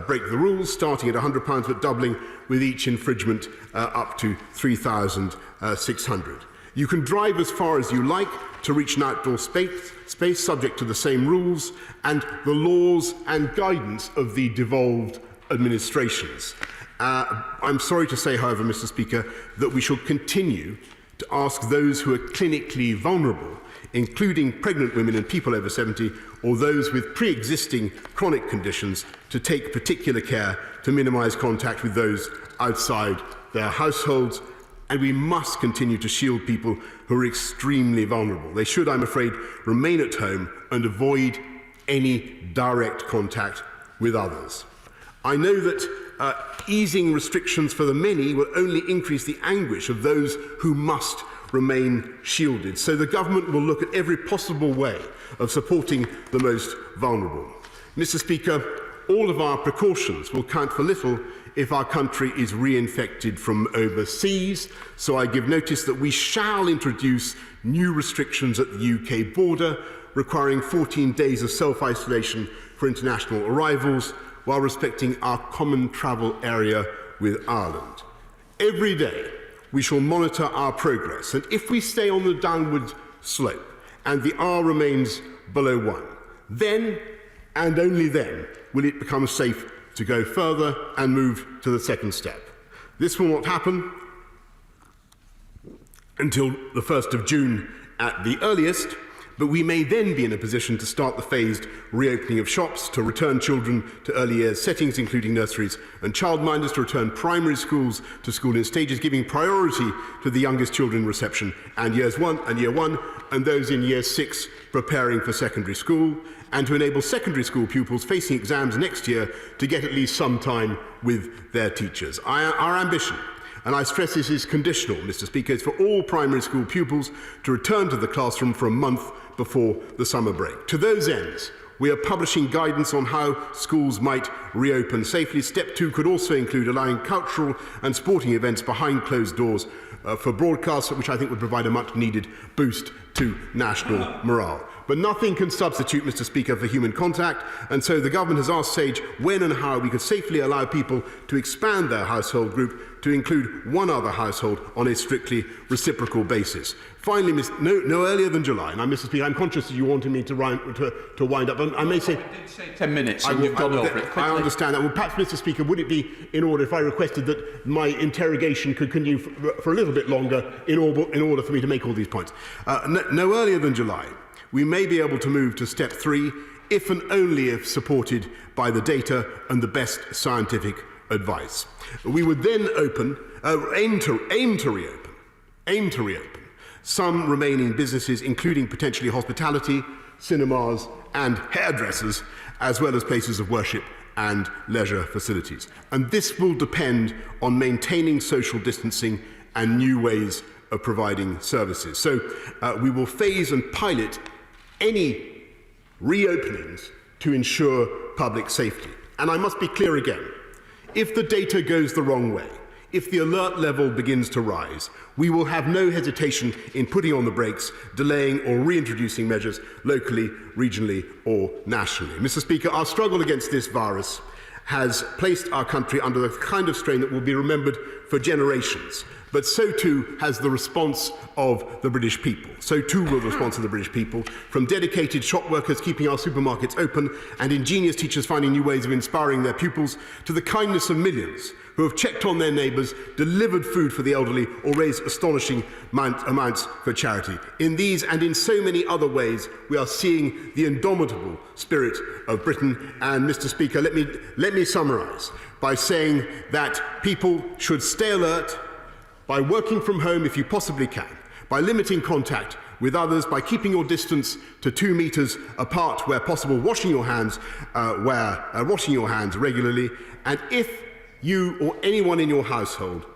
break the rules, starting at £100 but doubling with each infringement up to £3,600. You can drive as far as you like to reach an outdoor space subject to the same rules and the laws and guidance of the devolved administrations. I'm sorry to say, however, Mr. Speaker, that we shall continue to ask those who are clinically vulnerable, including pregnant women and people over 70, or those with pre-existing chronic conditions, to take particular care to minimise contact with those outside their households. And we must continue to shield people who are extremely vulnerable. They should, I'm afraid, remain at home and avoid any direct contact with others. I know that easing restrictions for the many will only increase the anguish of those who must remain shielded. So the government will look at every possible way of supporting the most vulnerable. Mr. Speaker, all of our precautions will count for little if our country is reinfected from overseas. So I give notice that we shall introduce new restrictions at the UK border, requiring 14 days of self-isolation for international arrivals, while respecting our common travel area with Ireland. Every day, we shall monitor our progress, and if we stay on the downward slope and the R remains below 1, then, and only then, will it become safe to go further and move to the second step. This will not happen until the 1st of June at the earliest, but we may then be in a position to start the phased reopening of shops, to return children to early years settings, including nurseries and childminders, to return primary schools to school in stages, giving priority to the youngest children in reception and year 1, and those in year 6 preparing for secondary school, and to enable secondary school pupils facing exams next year to get at least some time with their teachers. Our ambition, and I stress this is conditional, Mr. Speaker, is for all primary school pupils to return to the classroom for a month before the summer break. To those ends, We are publishing guidance on how schools might reopen safely. Step 2 could also include allowing cultural and sporting events behind closed doors for broadcasts, which I think would provide a much-needed boost to national morale. But nothing can substitute, Mr. Speaker, for human contact, and so the government has asked Sage when and how we could safely allow people to expand their household group to include one other household on a strictly reciprocal basis. Finally, no earlier than July. Now, Mr. Speaker, I'm conscious that you wanted me to wind up. I may say... I did say 10 minutes, and you've gone over it. I understand that. Well, perhaps, Mr. Speaker, would it be in order if I requested that my interrogation could continue for a little bit longer in order for me to make all these points? No earlier than July, we may be able to move to step 3, if and only if supported by the data and the best scientific advice. We would then aim to reopen some remaining businesses, including potentially hospitality, cinemas and hairdressers, as well as places of worship and leisure facilities. And this will depend on maintaining social distancing and new ways of providing services. So we will phase and pilot any reopenings to ensure public safety. And I must be clear again, if the data goes the wrong way, if the alert level begins to rise, we will have no hesitation in putting on the brakes, delaying or reintroducing measures locally, regionally or nationally. Mr. Speaker, our struggle against this virus has placed our country under the kind of strain that will be remembered for generations. But so too has the response of the British people. So too will the response of the British people, from dedicated shop workers keeping our supermarkets open and ingenious teachers finding new ways of inspiring their pupils, to the kindness of millions who have checked on their neighbours, delivered food for the elderly or raised astonishing amounts for charity. In these and in so many other ways, we are seeing the indomitable spirit of Britain. And Mr. Speaker, let me summarise by saying that people should stay alert, by working from home if you possibly can, by limiting contact with others, by keeping your distance to 2 metres apart where possible, washing your hands regularly, and if you or anyone in your household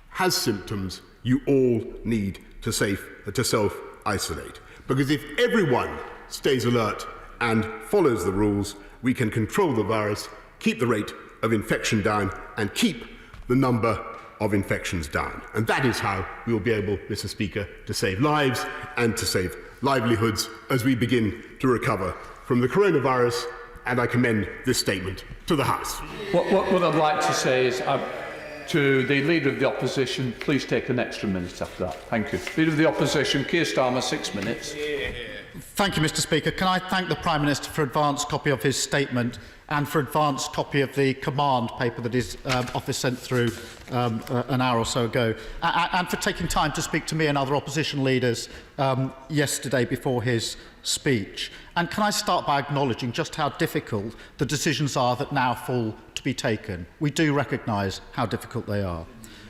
has symptoms, you all need to self-isolate. Because if everyone stays alert and follows the rules, we can control the virus, keep the rate of infection down, and keep the number of infections down. And that is how we will be able, Mr. Speaker, to save lives and to save livelihoods as we begin to recover from the coronavirus. And I commend this statement to the House. What I'd like to say is to the Leader of the Opposition, please take an extra minute after that. Thank you. Leader of the Opposition, Keir Starmer, 6 minutes. Thank you, Mr. Speaker. Can I thank the Prime Minister for advance copy of his statement and for advance copy of the command paper that his office sent through an hour or so ago, and for taking time to speak to me and other opposition leaders yesterday before his speech. And can I start by acknowledging just how difficult the decisions are that now fall to be taken? We do recognise how difficult they are.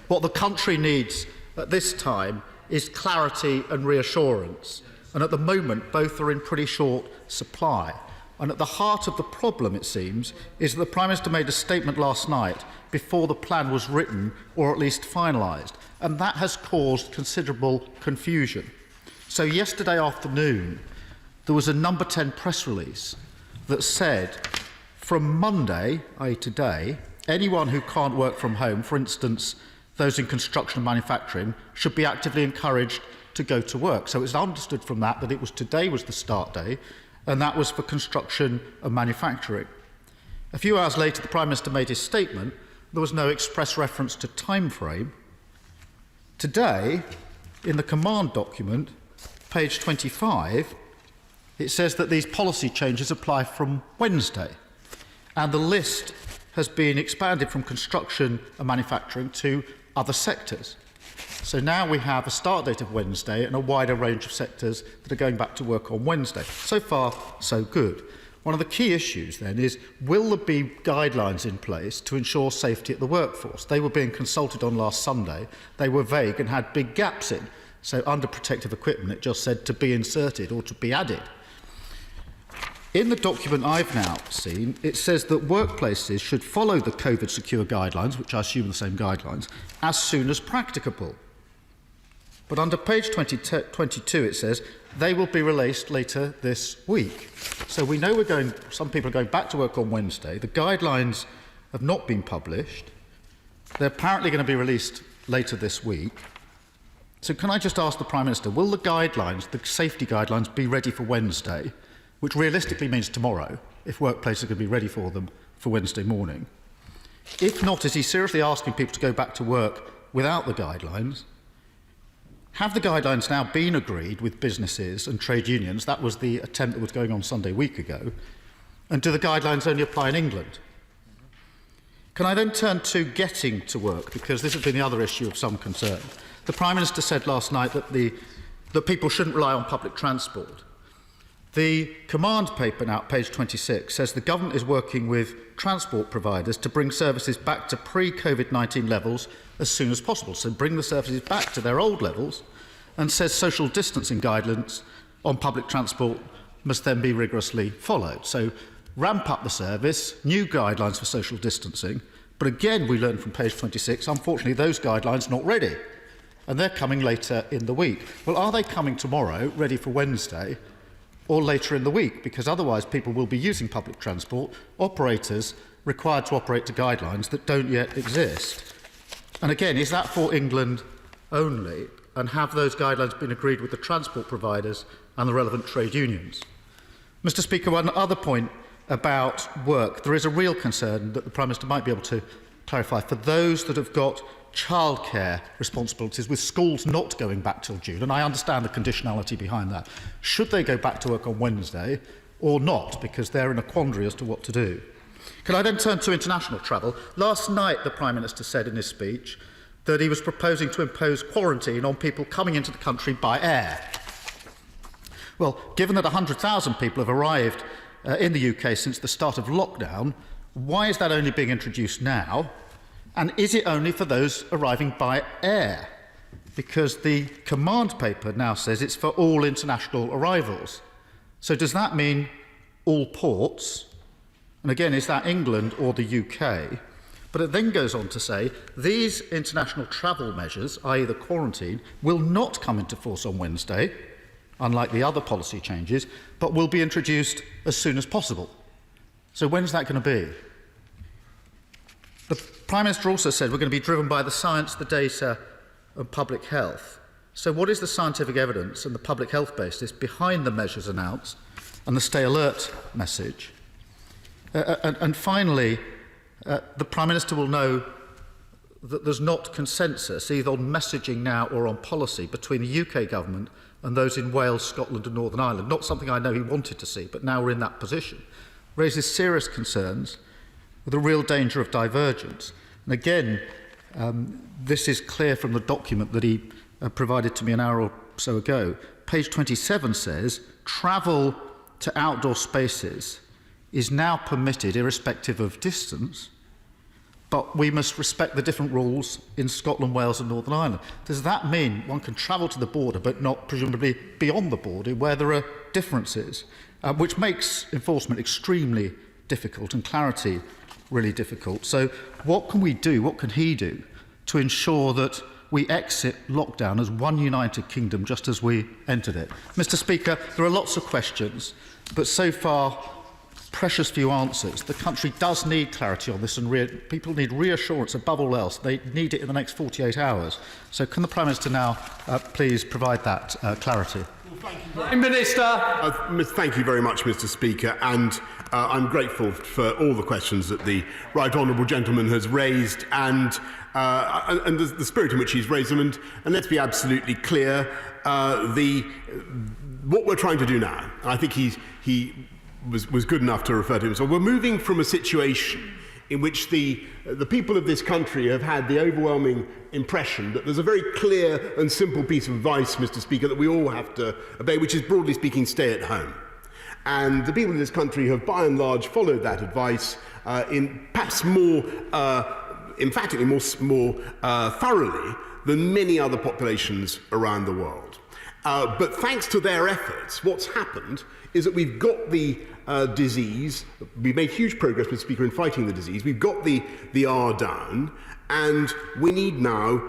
What the country needs at this time is clarity and reassurance. And at the moment, both are in pretty short supply. And at the heart of the problem, it seems, is that the Prime Minister made a statement last night before the plan was written, or at least finalised. And that has caused considerable confusion. So yesterday afternoon, there was a number 10 press release that said, from Monday, i.e. today, anyone who can't work from home, for instance, those in construction and manufacturing, should be actively encouraged to go to work. So it's understood from that that it was today was the start day, and that was for construction and manufacturing. A few hours later, the Prime Minister made his statement. There was no express reference to time frame. Today, in the command document, page 25, it says that these policy changes apply from Wednesday, and the list has been expanded from construction and manufacturing to other sectors. So now we have a start date of Wednesday and a wider range of sectors that are going back to work on Wednesday. So far, so good. One of the key issues then is, will there be guidelines in place to ensure safety at the workforce? They were being consulted on last Sunday. They were vague and had big gaps in. So under protective equipment, it just said to be inserted or to be added. In the document I've now seen, it says that workplaces should follow the COVID secure guidelines, which I assume are the same guidelines, as soon as practicable. But under page 22, it says they will be released later this week. So we know some people are going back to work on Wednesday. The guidelines have not been published. They're apparently going to be released later this week. So can I just ask the Prime Minister, will the guidelines, the safety guidelines, be ready for Wednesday, which realistically means tomorrow, if workplaces are going to be ready for them for Wednesday morning? If not, is he seriously asking people to go back to work without the guidelines? Have the guidelines now been agreed with businesses and trade unions? That was the attempt that was going on Sunday a week ago. And do the guidelines only apply in England? Can I then turn to getting to work, because this has been the other issue of some concern. The Prime Minister said last night that people shouldn't rely on public transport. The command paper now, page 26, says the government is working with transport providers to bring services back to pre-COVID-19 levels as soon as possible. So bring the services back to their old levels, and says social distancing guidelines on public transport must then be rigorously followed. So ramp up the service, new guidelines for social distancing. But again, we learned from page 26, unfortunately, those guidelines not ready. And they're coming later in the week. Well, are they coming tomorrow, ready for Wednesday, or later in the week? Because otherwise people will be using public transport, operators required to operate to guidelines that don't yet exist. And again, is that for England only? And have those guidelines been agreed with the transport providers and the relevant trade unions? Mr. Speaker, one other point about work. There is a real concern that the Prime Minister might be able to clarify for those that have got childcare responsibilities, with schools not going back till June, and I understand the conditionality behind that. Should they go back to work on Wednesday or not? Because they're in a quandary as to what to do. Can I then turn to international travel? Last night, the Prime Minister said in his speech that he was proposing to impose quarantine on people coming into the country by air. Well, given that 100,000 people have arrived in the UK since the start of lockdown, why is that only being introduced now? And is it only for those arriving by air? Because the command paper now says it's for all international arrivals. So does that mean all ports? And again, is that England or the UK? But it then goes on to say these international travel measures, i.e. the quarantine, will not come into force on Wednesday, unlike the other policy changes, but will be introduced as soon as possible. So when's that going to be? The Prime Minister also said we're going to be driven by the science, the data and public health. So what is the scientific evidence and the public health basis behind the measures announced and the stay alert message? And finally, the Prime Minister will know that there's not consensus either on messaging now or on policy between the UK government and those in Wales, Scotland and Northern Ireland. Not something I know he wanted to see, but now we're in that position. Raises serious concerns with a real danger of divergence. And again, this is clear from the document that he provided to me an hour or so ago. Page 27 says, travel to outdoor spaces is now permitted irrespective of distance, but we must respect the different rules in Scotland, Wales and Northern Ireland. Does that mean one can travel to the border but not presumably beyond the border where there are differences, which makes enforcement extremely difficult and clarity really difficult? So what can we do, what can he do to ensure that we exit lockdown as one united kingdom just as we entered it? Mr. Speaker, there are lots of questions, but so far precious few answers. The country does need clarity on this, and people need reassurance above all else. They need it in the next 48 hours. So can the Prime Minister now please provide that clarity? Prime Minister. Thank you very much, Mr. Speaker, and I'm grateful for all the questions that the right honourable gentleman has raised and the spirit in which he's raised them. And let's be absolutely clear, what we're trying to do now, and I think he was good enough to refer to him. So we're moving from a situation in which the people of this country have had the overwhelming impression that there's a very clear and simple piece of advice, Mr. Speaker, that we all have to obey, which is, broadly speaking, stay at home. And the people of this country have, by and large, followed that advice in perhaps more, emphatically more thoroughly than many other populations around the world. But thanks to their efforts, what's happened is that we've got the disease. We've made huge progress, Mr. Speaker, in fighting the disease. We've got the R down, and we need now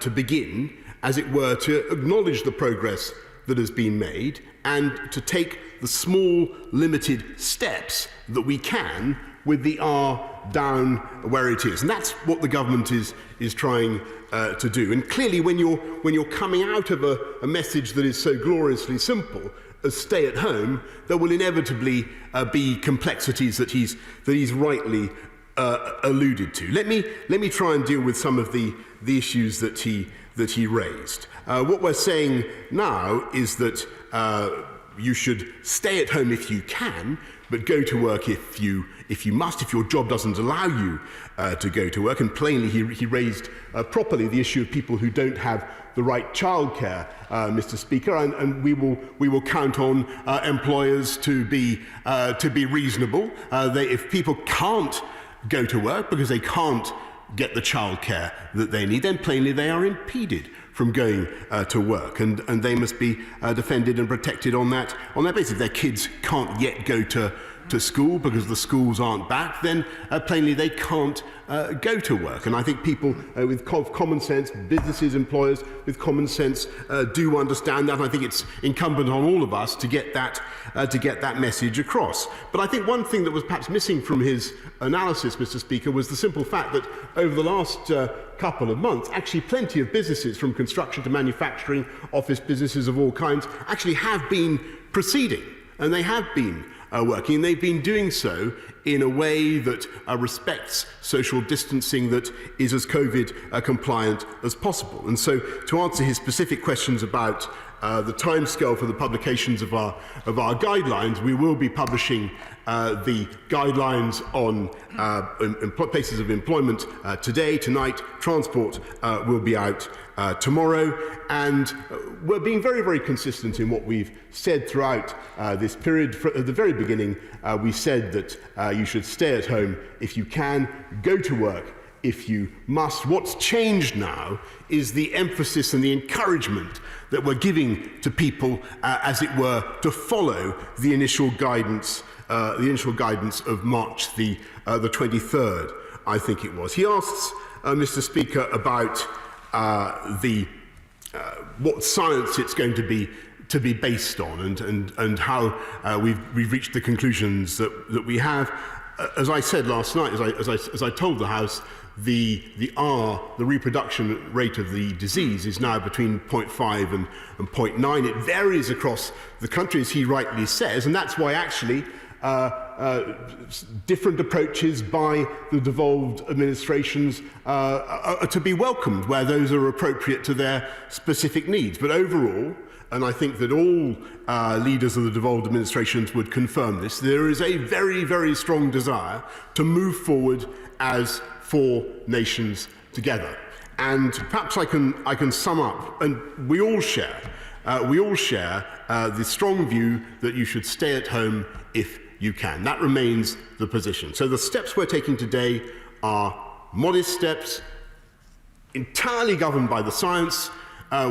to begin, as it were, to acknowledge the progress that has been made and to take the small, limited steps that we can with the R down where it is. And that's what the government is trying to do. And clearly, when you're coming out of a message that is so gloriously simple as stay at home, there will inevitably be complexities that he's rightly alluded to. Let me try and deal with some of the issues that he raised. What we're saying now is that you should stay at home if you can, but go to work if you must, if your job doesn't allow you to go to work. And plainly, he raised properly the issue of people who don't have the right childcare, Mr. Speaker, and we will count on employers to be reasonable. If people can't go to work because they can't get the childcare that they need, then plainly they are impeded from going to work, and they must be defended and protected on that basis. If their kids can't yet go to school because the schools aren't back, then plainly they can't go to work. And I think people with common sense, businesses, employers with common sense do understand that. And I think it's incumbent on all of us to get that message across. But I think one thing that was perhaps missing from his analysis, Mr. Speaker, was the simple fact that over the last couple of months, actually plenty of businesses, from construction to manufacturing, office businesses of all kinds, actually have been proceeding, and they have been working, and they've been doing so in a way that respects social distancing, that is as COVID compliant as possible. And so, to answer his specific questions about the timescale for the publications of our guidelines, we will be publishing the guidelines on places of employment today, tonight. Transport will be out tomorrow, and we're being very, very consistent in what we've said throughout this period. At the very beginning, we said that you should stay at home if you can, go to work if you must. What's changed now is the emphasis and the encouragement that we're giving to people, as it were, to follow the initial guidance of March the 23rd, I think it was. He asks, Mr. Speaker, about what science it's going to be based on, and how we've reached the conclusions that we have. As I said last night, as I told the House, the reproduction rate of the disease is now between 0.5 and 0.9. It varies across the country, as he rightly says, and that's why actually different approaches by the devolved administrations are to be welcomed where those are appropriate to their specific needs. But overall, and I think that all leaders of the devolved administrations would confirm this, there is a very, very strong desire to move forward as 4 nations together. And perhaps I can sum up, and we all share the strong view that you should stay at home if you can. That remains the position. So the steps we're taking today are modest steps, entirely governed by the science.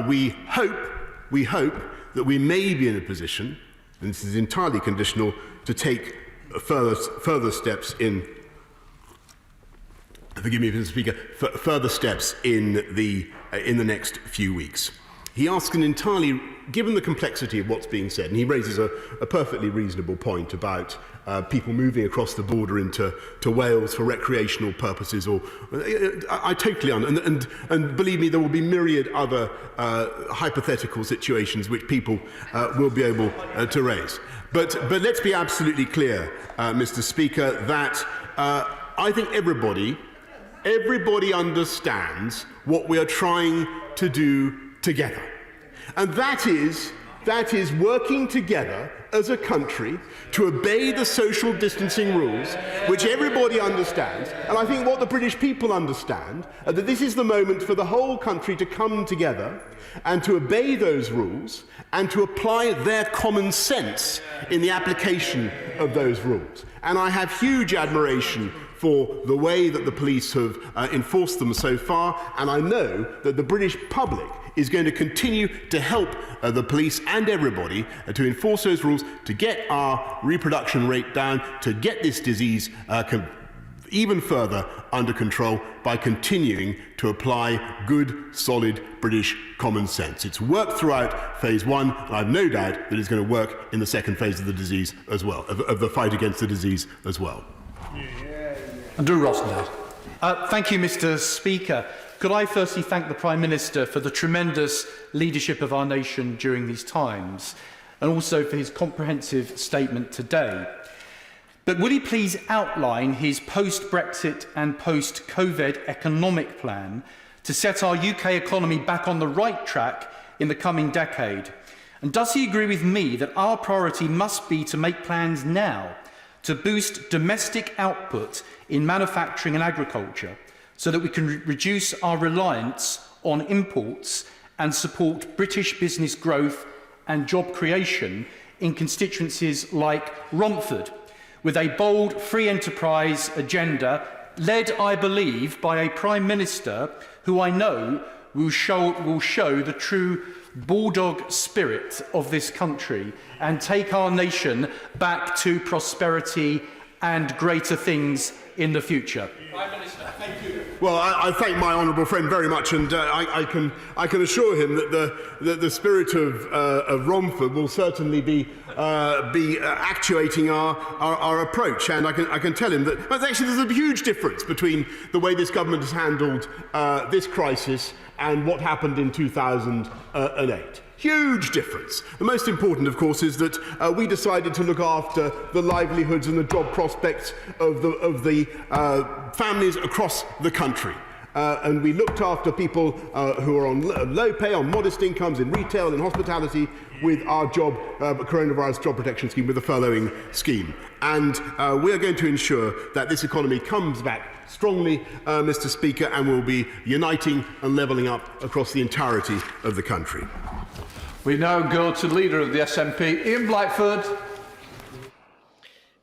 We hope that we may be in a position, and this is entirely conditional, to take further steps in. Forgive me, Mr. Speaker. Further steps in the next few weeks. He asks an entirely, given the complexity of what's being said, and he raises a perfectly reasonable point about people moving across the border into Wales for recreational purposes, or I totally understand, and believe me, there will be myriad other hypothetical situations which people will be able to raise. But let's be absolutely clear, Mr. Speaker, that I think everybody understands what we are trying to do together. And that is working together as a country to obey the social distancing rules, which everybody understands. And I think what the British people understand, that this is the moment for the whole country to come together and to obey those rules and to apply their common sense in the application of those rules. And I have huge admiration for the way that the police have enforced them so far, and I know that the British public is going to continue to help the police and everybody to enforce those rules, to get our reproduction rate down, to get this disease even further under control by continuing to apply good, solid British common sense. It's worked throughout phase one, and I have no doubt that it's going to work in the second phase of the disease as well, of the fight against the disease as well. Andrew Rossendale. Thank you, Mr. Speaker. Could I firstly thank the Prime Minister for the tremendous leadership of our nation during these times, and also for his comprehensive statement today. But would he please outline his post-Brexit and post-COVID economic plan to set our UK economy back on the right track in the coming decade? And does he agree with me that our priority must be to make plans now to boost domestic output in manufacturing and agriculture so that we can reduce our reliance on imports and support British business growth and job creation in constituencies like Romford, with a bold free enterprise agenda led, I believe, by a Prime Minister who I know will show the true bulldog spirit of this country and take our nation back to prosperity and greater things in the future. Prime Minister, thank you. Well, I thank my honourable friend very much, and I can assure him that the spirit of Romford will certainly be actuating our approach, and I can tell him that actually there's a huge difference between the way this government has handled this crisis and what happened in 2008. Huge difference. The most important, of course, is that we decided to look after the livelihoods and the job prospects of the families across the country. And we looked after people who are on low pay, on modest incomes, in retail and hospitality, with our coronavirus job protection scheme, with the furloughing scheme. And we are going to ensure that this economy comes back strongly, Mr. Speaker, and will be uniting and levelling up across the entirety of the country. We now go to the Leader of the SNP, Ian Blackford.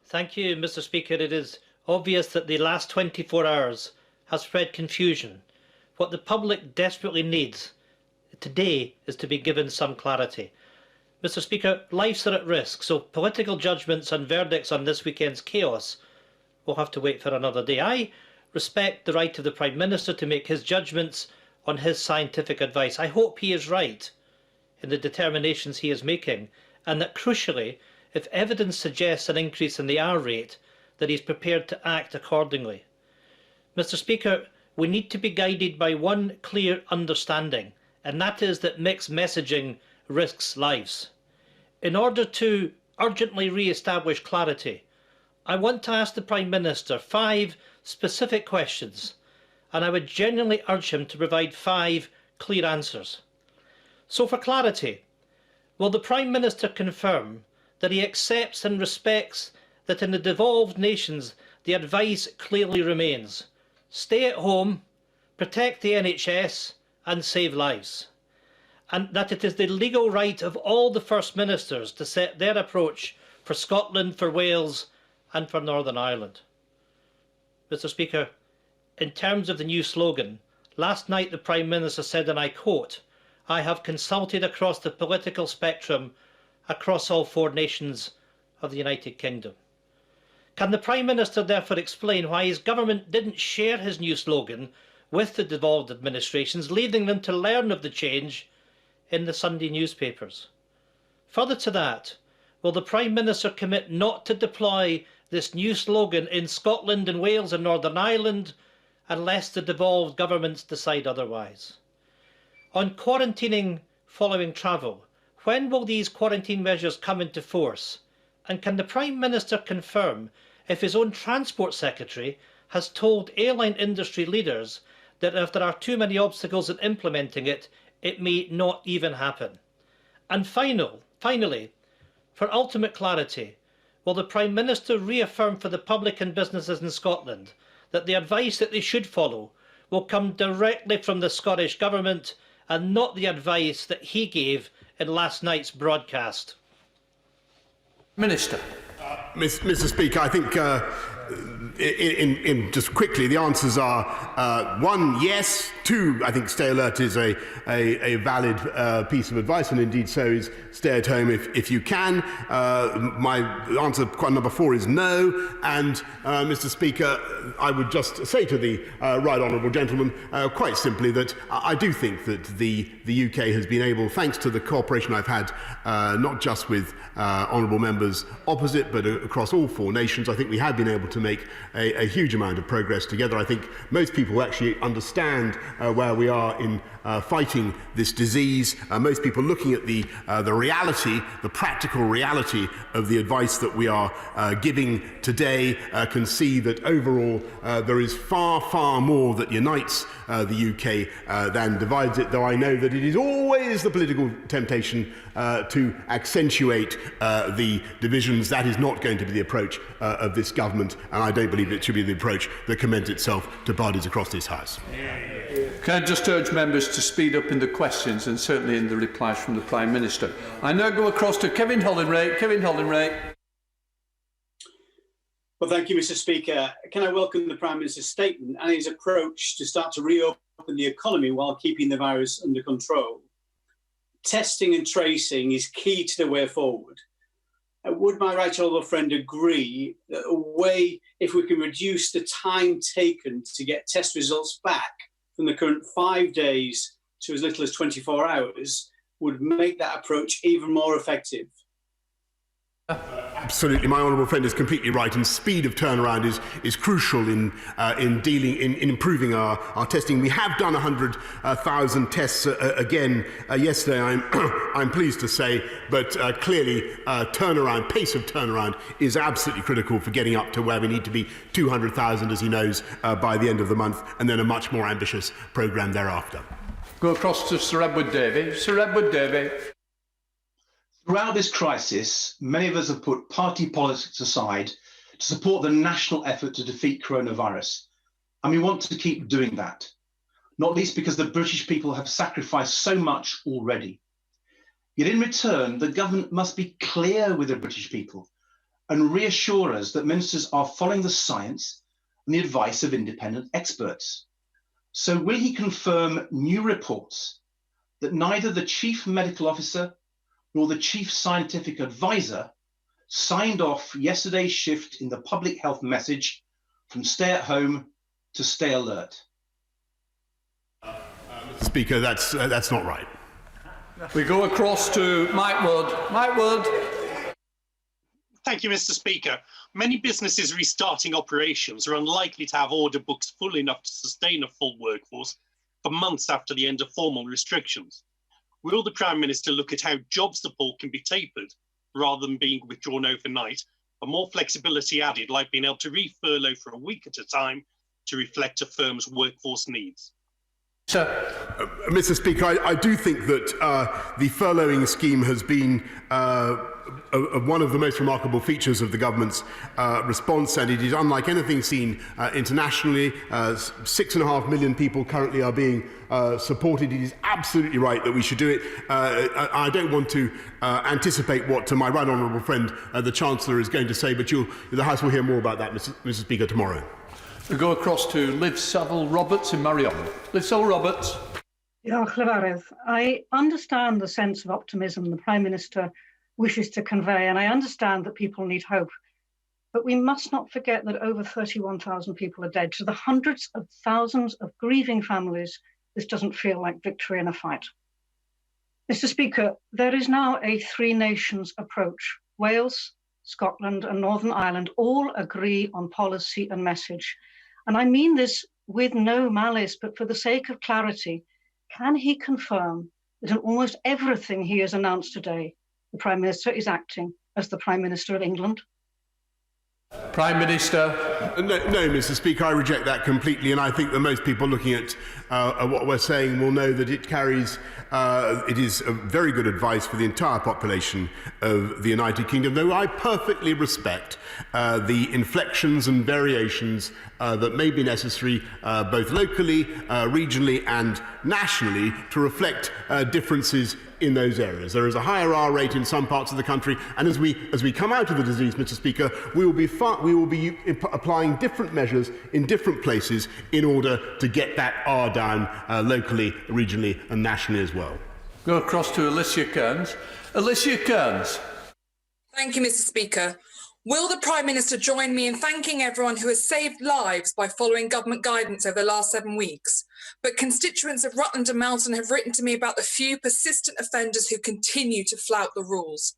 Thank you, Mr. Speaker. It is obvious that the last 24 hours has spread confusion. What the public desperately needs today is to be given some clarity. Mr. Speaker, lives are at risk, so political judgments and verdicts on this weekend's chaos will have to wait for another day. I respect the right of the Prime Minister to make his judgments on his scientific advice. I hope he is right in the determinations he is making, and that crucially, if evidence suggests an increase in the R rate, that he is prepared to act accordingly. Mr. Speaker, we need to be guided by one clear understanding, and that is that mixed messaging risks lives. In order to urgently re-establish clarity, I want to ask the Prime Minister 5 specific questions, and I would genuinely urge him to provide 5 clear answers. So for clarity, will the Prime Minister confirm that he accepts and respects that in the devolved nations the advice clearly remains: stay at home, protect the NHS and save lives, and that it is the legal right of all the First Ministers to set their approach for Scotland, for Wales and for Northern Ireland? Mr. Speaker, in terms of the new slogan, last night the Prime Minister said, and I quote, "I have consulted across the political spectrum across all 4 nations of the United Kingdom." Can the Prime Minister therefore explain why his government didn't share his new slogan with the devolved administrations, leaving them to learn of the change in the Sunday newspapers? Further to that, will the Prime Minister commit not to deploy this new slogan in Scotland and Wales and Northern Ireland unless the devolved governments decide otherwise? On quarantining following travel, when will these quarantine measures come into force? And can the Prime Minister confirm if his own Transport Secretary has told airline industry leaders that if there are too many obstacles in implementing it, it may not even happen? And finally, for ultimate clarity, will the Prime Minister reaffirm for the public and businesses in Scotland that the advice that they should follow will come directly from the Scottish Government and not the advice that he gave in last night's broadcast? Minister. Mr. Speaker, I think just quickly, the answers are one, yes. Two, I think stay alert is a valid piece of advice, and indeed so is stay at home if you can. My answer, number four, is no. And Mr. Speaker, I would just say to the right honourable gentleman quite simply that I do think that the UK has been able, thanks to the cooperation I've had not just with honourable members opposite but across all four nations, I think we have been able to make a huge amount of progress together. I think most people actually understand where we are in fighting this disease. Most people looking at the reality, the practical reality of the advice that we are giving today can see that overall there is far, far more that unites the UK than divides it, though I know that it is always the political temptation to accentuate the divisions. That is not going to be the approach of this government, and I don't believe it should be the approach that commends itself to parties across this House. Can I just urge members to speed up in the questions and certainly in the replies from the Prime Minister. I now go across to Kevin Hollinray. Kevin Hollinray. Well, thank you, Mr. Speaker. Can I welcome the Prime Minister's statement and his approach to start to reopen the economy while keeping the virus under control? Testing and tracing is key to the way forward. Would my right honourable friend agree that a way, if we can reduce the time taken to get test results back from the current 5 days to as little as 24 hours, would make that approach even more effective? Absolutely, my honourable friend is completely right, and speed of turnaround is crucial in improving our testing. We have done 100,000 tests again yesterday. I'm pleased to say, but clearly pace of turnaround is absolutely critical for getting up to where we need to be, 200,000, as he knows, by the end of the month, and then a much more ambitious programme thereafter. Go across to Sir Edward Davey. Sir Edward Davey. Throughout this crisis, many of us have put party politics aside to support the national effort to defeat coronavirus. And we want to keep doing that, not least because the British people have sacrificed so much already. Yet in return, the government must be clear with the British people and reassure us that ministers are following the science and the advice of independent experts. So will he confirm new reports that neither the Chief Medical Officer nor the Chief Scientific Advisor signed off yesterday's shift in the public health message from stay at home to stay alert? Mr. Speaker, that's not right. We go across to Mike Wood. Mike Wood. Thank you, Mr. Speaker. Many businesses restarting operations are unlikely to have order books full enough to sustain a full workforce for months after the end of formal restrictions. Will the Prime Minister look at how job support can be tapered rather than being withdrawn overnight, and more flexibility added, like being able to re-furlough for a week at a time to reflect a firm's workforce needs? Mr. Speaker, I do think that the furloughing scheme has been one of the most remarkable features of the government's response, and it is unlike anything seen internationally. 6.5 million people currently are being supported. It is absolutely right that we should do it. I don't want to anticipate what my right honourable friend, the Chancellor, is going to say, but the House will hear more about that, Mr. Speaker, tomorrow. We go across to Liv Saville-Roberts in Marion. Liv Saville-Roberts. I understand the sense of optimism the Prime Minister wishes to convey, and I understand that people need hope. But we must not forget that over 31,000 people are dead. To the hundreds of thousands of grieving families, this doesn't feel like victory in a fight. Mr. Speaker, there is now a three-nations approach. Wales, Scotland and Northern Ireland all agree on policy and message. And I mean this with no malice, but for the sake of clarity, can he confirm that in almost everything he has announced today, the Prime Minister is acting as the Prime Minister of England? Prime Minister. No, Mr. Speaker, I reject that completely, and I think that most people looking at what we're saying will know that it carries, it is a very good advice for the entire population of the United Kingdom, though I perfectly respect the inflections and variations that may be necessary both locally, regionally and nationally to reflect differences in those areas. There is a higher R rate in some parts of the country, and as we come out of the disease, Mr. Speaker, we will be applying different measures in different places in order to get that R down locally, regionally and nationally as well. Go across to Alicia Kearns. Alicia Kearns. Thank you, Mr. Speaker. Will the Prime Minister join me in thanking everyone who has saved lives by following government guidance over the last 7 weeks? But constituents of Rutland and Melton have written to me about the few persistent offenders who continue to flout the rules.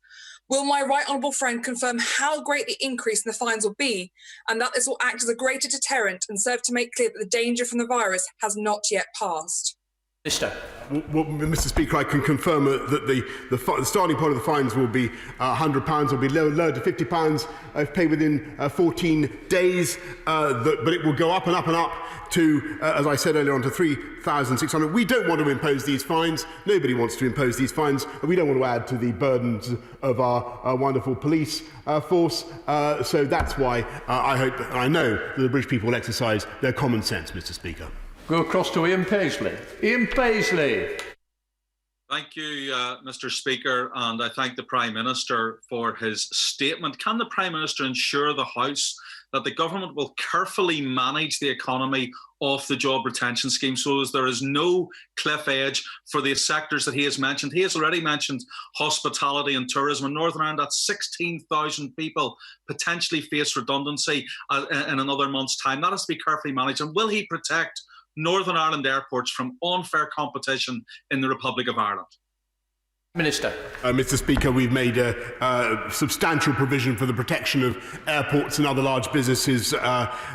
Will my right honourable friend confirm how great the increase in the fines will be, and that this will act as a greater deterrent and serve to make clear that the danger from the virus has not yet passed? Well, Mr. Speaker, I can confirm that the starting point of the fines will be £100, will be lowered to £50 if paid within 14 days, but it will go up and up and up to, as I said earlier on, to £3,600. We don't want to impose these fines. Nobody wants to impose these fines. We don't want to add to the burdens of our wonderful police force. So that's why I know that the British people will exercise their common sense, Mr. Speaker. Go across to Ian Paisley. Ian Paisley. Thank you, Mr. Speaker, and I thank the Prime Minister for his statement. Can the Prime Minister ensure the House that the government will carefully manage the economy off the job retention scheme so as there is no cliff edge for the sectors that he has mentioned? He has already mentioned hospitality and tourism. In Northern Ireland, that's 16,000 people potentially face redundancy in another month's time. That has to be carefully managed. And will he protect Northern Ireland airports from unfair competition in the Republic of Ireland? Minister. Mr. Speaker, we've made a substantial provision for the protection of airports and other large businesses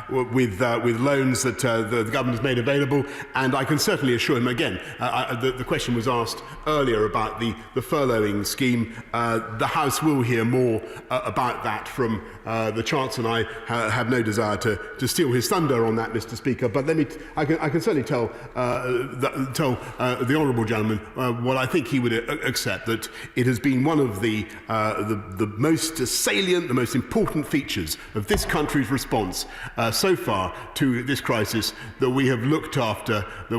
with loans that the government has made available, and I can certainly assure him again. The question was asked earlier about the furloughing scheme. The House will hear more about that from the Chancellor, and I have no desire to steal his thunder on that, Mr. Speaker. But I can certainly tell the honourable gentleman what I think he would accept. That it has been one of the most salient, the most important features of this country's response so far to this crisis, that we have looked after the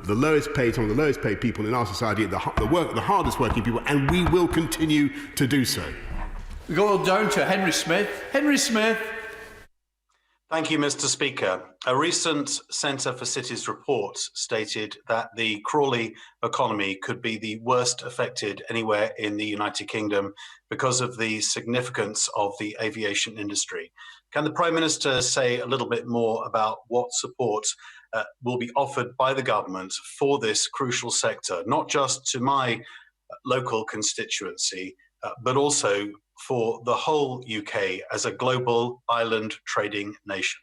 lowest paid, some of the lowest paid people in our society, the hardest working people, and we will continue to do so. We go down to Henry Smith. Henry Smith. Thank you, Mr. Speaker. A recent Centre for Cities report stated that the Crawley economy could be the worst affected anywhere in the United Kingdom because of the significance of the aviation industry. Can the Prime Minister say a little bit more about what support will be offered by the government for this crucial sector, not just to my local constituency, but also for the whole UK as a global island trading nation?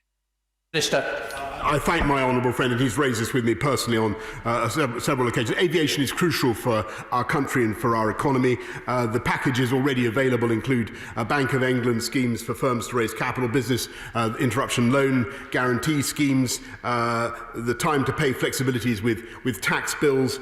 Minister. I thank my honourable friend, and he's raised this with me personally on several occasions. Aviation is crucial for our country and for our economy. The packages already available include Bank of England schemes for firms to raise capital, business interruption loan guarantee schemes, the time to pay flexibilities with tax bills.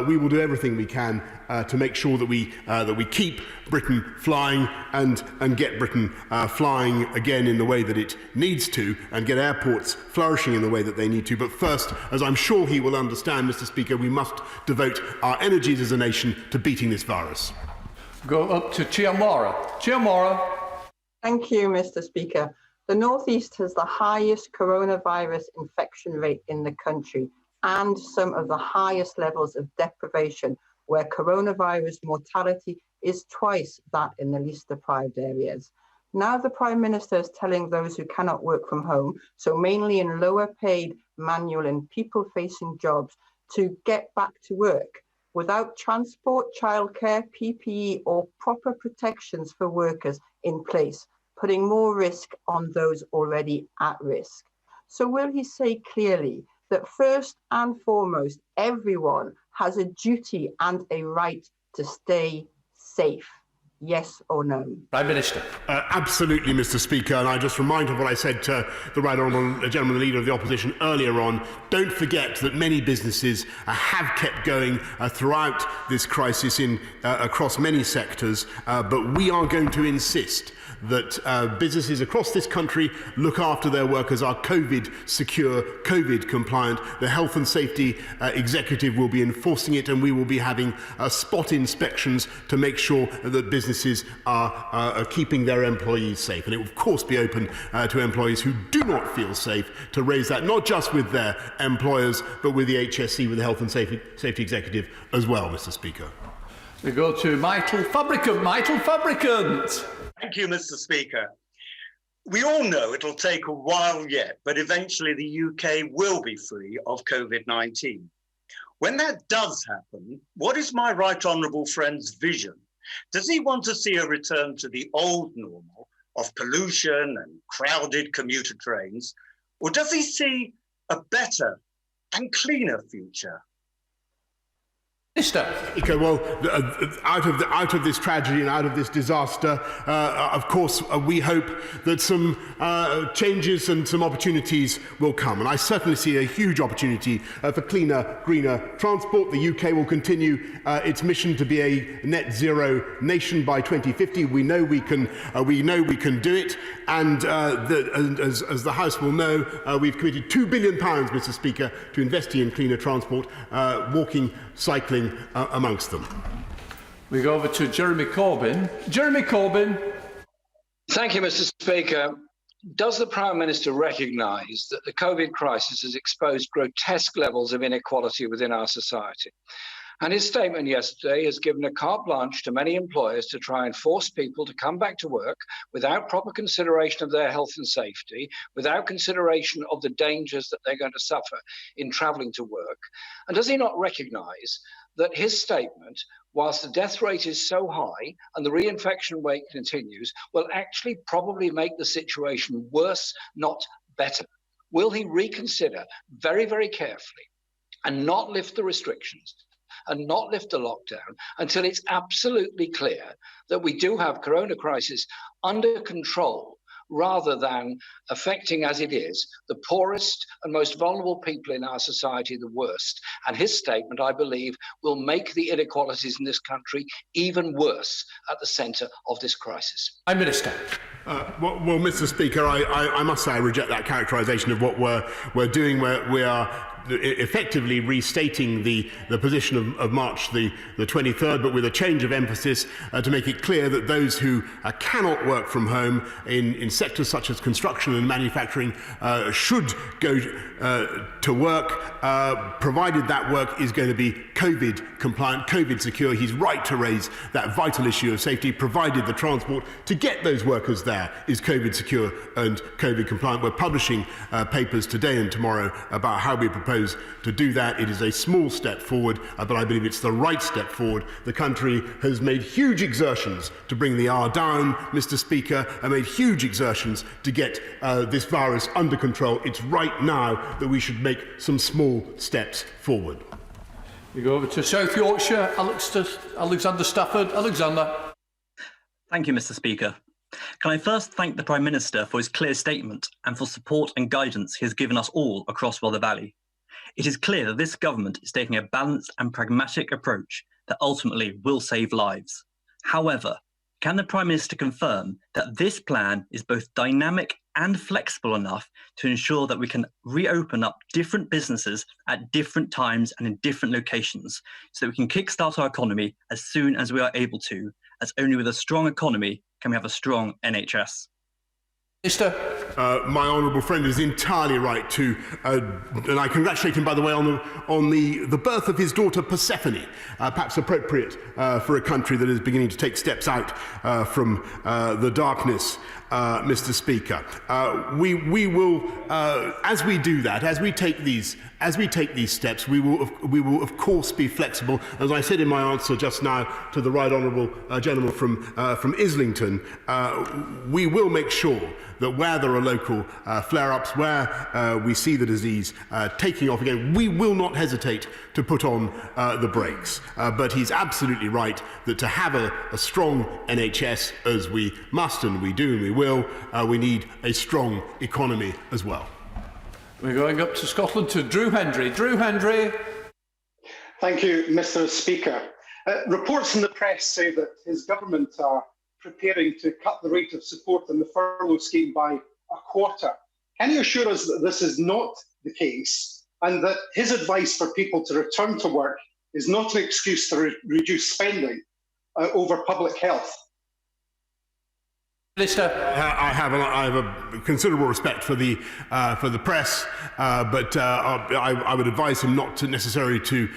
We will do everything we can to make sure that we keep Britain flying and get Britain flying again in the way that it needs to, and get airports flourishing in the way that they need to. But first, as I'm sure he will understand, Mr. Speaker, we must devote our energies as a nation to beating this virus. Go up to Chiamora. Chiamora. Thank you, Mr. Speaker. The North East has the highest coronavirus infection rate in the country and some of the highest levels of deprivation, where coronavirus mortality is twice that in the least deprived areas. Now the Prime Minister is telling those who cannot work from home, so mainly in lower paid, manual and people-facing jobs, to get back to work without transport, childcare, PPE or proper protections for workers in place, putting more risk on those already at risk. So will he say clearly that first and foremost, everyone has a duty and a right to stay safe? Yes or no? Prime Minister. Absolutely, Mr. Speaker. And I just remind of what I said to the Right Honourable Gentleman, the Leader of the Opposition, earlier on. Don't forget that many businesses have kept going throughout this crisis across many sectors, but we are going to insist that businesses across this country look after their workers, are COVID secure, COVID compliant. The Health and Safety Executive will be enforcing it, and we will be having spot inspections to make sure that businesses are keeping their employees safe. And it will of course be open to employees who do not feel safe to raise that, not just with their employers, but with the HSE, with the Health and Safety Executive as well, Mr. Speaker. We go to Michael Fabricant. Michael Fabricant. Thank you, Mr. Speaker. We all know it'll take a while yet, but eventually the UK will be free of COVID-19. When that does happen, what is my right honourable friend's vision? Does he want to see a return to the old normal of pollution and crowded commuter trains, or does he see a better and cleaner future? Okay, well, out of this tragedy and out of this disaster, of course, we hope that some changes and some opportunities will come. And I certainly see a huge opportunity for cleaner, greener transport. The UK will continue its mission to be a net zero nation by 2050. We know we can do it. And as the House will know, we've committed £2 billion, Mr. Speaker, to investing in cleaner transport, walking, cycling amongst them. We go over to Jeremy Corbyn. Jeremy Corbyn. Thank you, Mr. Speaker. Does the Prime Minister recognise that the COVID crisis has exposed grotesque levels of inequality within our society? And his statement yesterday has given a carte blanche to many employers to try and force people to come back to work without proper consideration of their health and safety, without consideration of the dangers that they're going to suffer in travelling to work. And does he not recognise that his statement, whilst the death rate is so high and the reinfection rate continues, will actually probably make the situation worse, not better? Will he reconsider very, very carefully and not lift the restrictions and not lift the lockdown until it's absolutely clear that we do have corona crisis under control, rather than affecting, as it is, the poorest and most vulnerable people in our society the worst? And his statement, I believe, will make the inequalities in this country even worse at the centre of this crisis. Prime Minister. Well, Mr. Speaker, I must say I reject that characterisation of what we're doing. We are effectively restating the position of March the 23rd, but with a change of emphasis to make it clear that those who cannot work from home in sectors such as construction and manufacturing should go to work, provided that work is going to be COVID compliant, COVID secure. He's right to raise that vital issue of safety, provided the transport to get those workers there is COVID secure and COVID compliant. We're publishing papers today and tomorrow about how we propose to do that. It is a small step forward, but I believe it's the right step forward. The country has made huge exertions to bring the R down, Mr. Speaker, and made huge exertions to get this virus under control. It's right now that we should make some small steps forward. We go over to South Yorkshire. Alexander Stafford. Alexander. Thank you, Mr. Speaker. Can I first thank the Prime Minister for his clear statement and for support and guidance he has given us all across Rother Valley. It is clear that this government is taking a balanced and pragmatic approach that ultimately will save lives. However, can the Prime Minister confirm that this plan is both dynamic and flexible enough to ensure that we can reopen up different businesses at different times and in different locations so that we can kickstart our economy as soon as we are able to, as only with a strong economy can we have a strong NHS? Minister. My honourable friend is entirely right to, and I congratulate him, by the way, on the birth of his daughter Persephone, perhaps appropriate for a country that is beginning to take steps out from the darkness. Mr. Speaker. We will, as we do that, as we take these steps, we will of course be flexible. As I said in my answer just now to the right honourable gentleman from Islington, we will make sure that where there are local flare-ups, where we see the disease taking off again, we will not hesitate to put on the brakes. But he's absolutely right that to have a strong NHS, as we must and we do and we will, we need a strong economy as well. We're going up to Scotland to Drew Hendry. Drew Hendry. Thank you, Mr. Speaker. Reports in the press say that his government are preparing to cut the rate of support in the furlough scheme by a quarter. Can you assure us that this is not the case and that his advice for people to return to work is not an excuse to reduce spending over public health? I have a considerable respect for the press, but I would advise him not to necessarily to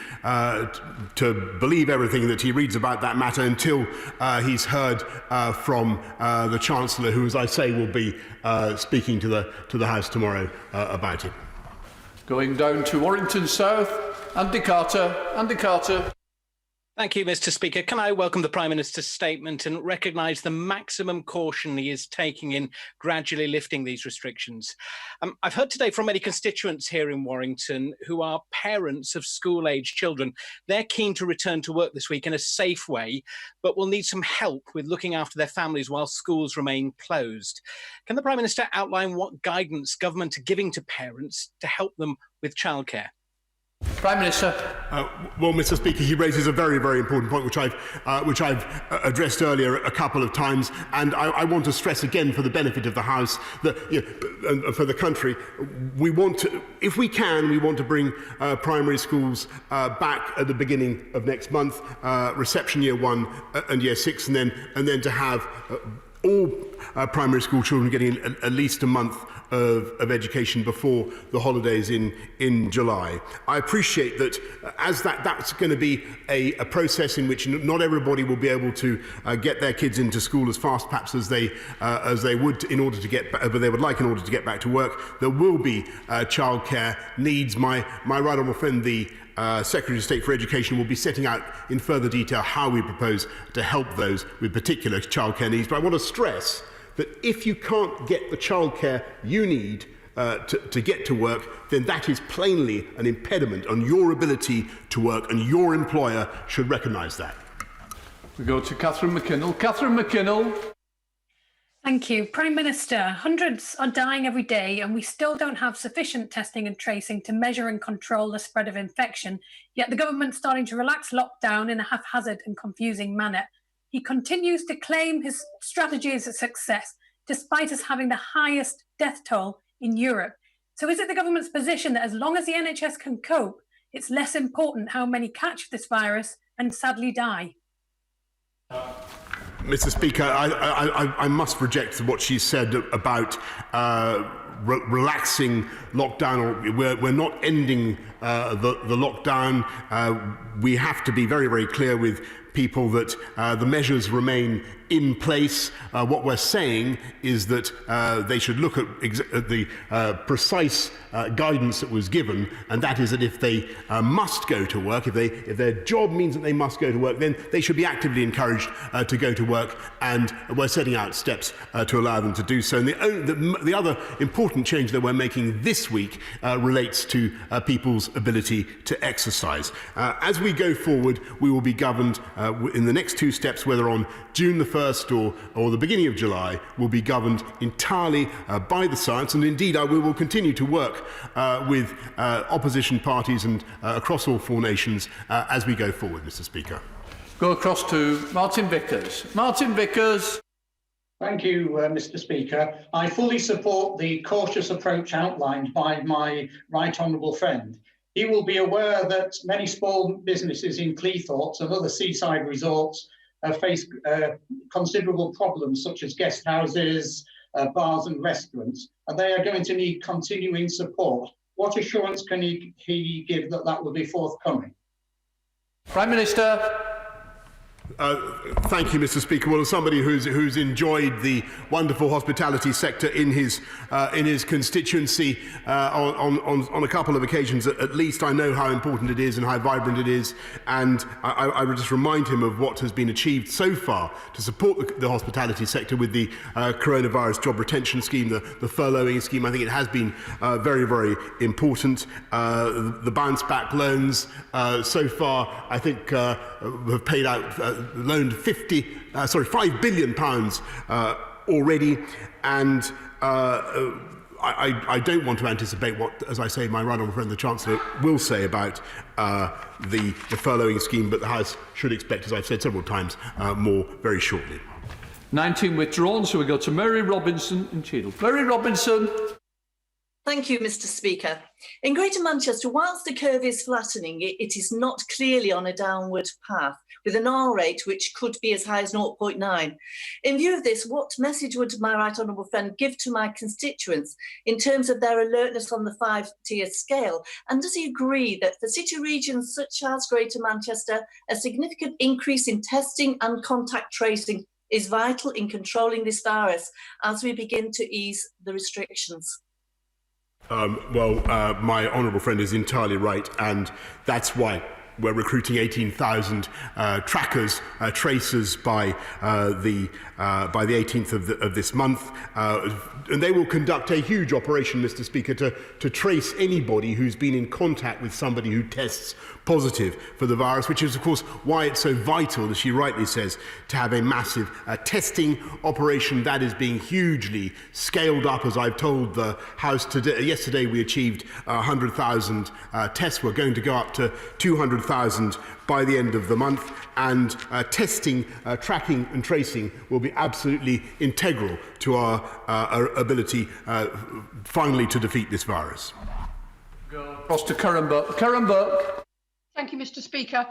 believe everything that he reads about that matter until he's heard from the Chancellor, who, as I say, will be speaking to the House tomorrow about it. Going down to Warrington South, Andy Carter. Andy Carter. Thank you, Mr. Speaker. Can I welcome the Prime Minister's statement and recognise the maximum caution he is taking in gradually lifting these restrictions? I've heard today from many constituents here in Warrington who are parents of school-age children. They're keen to return to work this week in a safe way, but will need some help with looking after their families while schools remain closed. Can the Prime Minister outline what guidance government are giving to parents to help them with childcare? Prime Minister. Well, Mr. Speaker, he raises a very, very important point, which I've addressed earlier a couple of times, and I want to stress again, for the benefit of the House, that and for the country, we want to, if we can, we want to bring primary schools back at the beginning of next month, reception year 1 and year 6, and then to have all primary school children getting at least a month of education before the holidays in July. I appreciate that as that's going to be a process in which not everybody will be able to get their kids into school as fast perhaps as they would in order to get back to work. There will be childcare needs. My right honourable friend, the Secretary of State for Education, will be setting out in further detail how we propose to help those with particular childcare needs. But I want to stress that if you can't get the childcare you need to get to work, then that is plainly an impediment on your ability to work, and your employer should recognise that. We go to Catherine McKinnell. Catherine McKinnell. Thank you. Prime Minister, hundreds are dying every day and we still don't have sufficient testing and tracing to measure and control the spread of infection, yet the government's starting to relax lockdown in a haphazard and confusing manner. He continues to claim his strategy is a success, despite us having the highest death toll in Europe. So is it the government's position that as long as the NHS can cope, it's less important how many catch this virus and sadly die? Mr. Speaker, I must reject what she said about relaxing lockdown. We're not ending the lockdown. We have to be very, very clear with people that the measures remain in place. What we're saying is that they should look at the precise guidance that was given, and that is that if they must go to work, if their job means that they must go to work, then they should be actively encouraged to go to work, and we're setting out steps to allow them to do so. And the other important change that we're making this week relates to people's ability to exercise. As we go forward, we will be governed in the next 2 steps, whether on June the 1st or the beginning of July, will be governed entirely by the science. And indeed, we will continue to work with opposition parties and across all 4 nations as we go forward, Mr. Speaker. Go across to Martin Vickers. Martin Vickers. Thank you, Mr. Speaker. I fully support the cautious approach outlined by my right honourable friend. He will be aware that many small businesses in Cleethorpes and other seaside resorts face considerable problems, such as guest houses, bars and restaurants, and they are going to need continuing support. What assurance can he give that will be forthcoming? Prime Minister. Thank you, Mr. Speaker. Well, as somebody who's enjoyed the wonderful hospitality sector in his constituency on a couple of occasions at least, I know how important it is and how vibrant it is. And I would just remind him of what has been achieved so far to support the hospitality sector with the coronavirus job retention scheme, the furloughing scheme. I think it has been very, very important. The bounce back loans so far, I think, have paid out, loaned £5 billion already, and I don't want to anticipate what, as I say, my right honourable friend the Chancellor will say about the furloughing scheme, but the House should expect, as I've said several times, more very shortly. 19 withdrawn, so we go to Mary Robinson in Cheadle. Mary Robinson. Thank you, Mr. Speaker. In Greater Manchester, whilst the curve is flattening, it is not clearly on a downward path, with an R rate which could be as high as 0.9. In view of this, what message would my right honourable friend give to my constituents in terms of their alertness on the 5-tier scale? And does he agree that for city regions such as Greater Manchester, a significant increase in testing and contact tracing is vital in controlling this virus as we begin to ease the restrictions? My honourable friend is entirely right, and that's why we're recruiting 18,000 trackers, tracers by the 18th of this month. And they will conduct a huge operation, Mr. Speaker, to trace anybody who's been in contact with somebody who tests positive for the virus, which is, of course, why it's so vital, as she rightly says, to have a massive testing operation that is being hugely scaled up. As I've told the House yesterday, we achieved 100,000 tests. We're going to go up to 200,000 by the end of the month, and testing, tracking and tracing will be absolutely integral to our ability finally to defeat this virus. Go across to Karen Burke. Thank you, Mr. Speaker.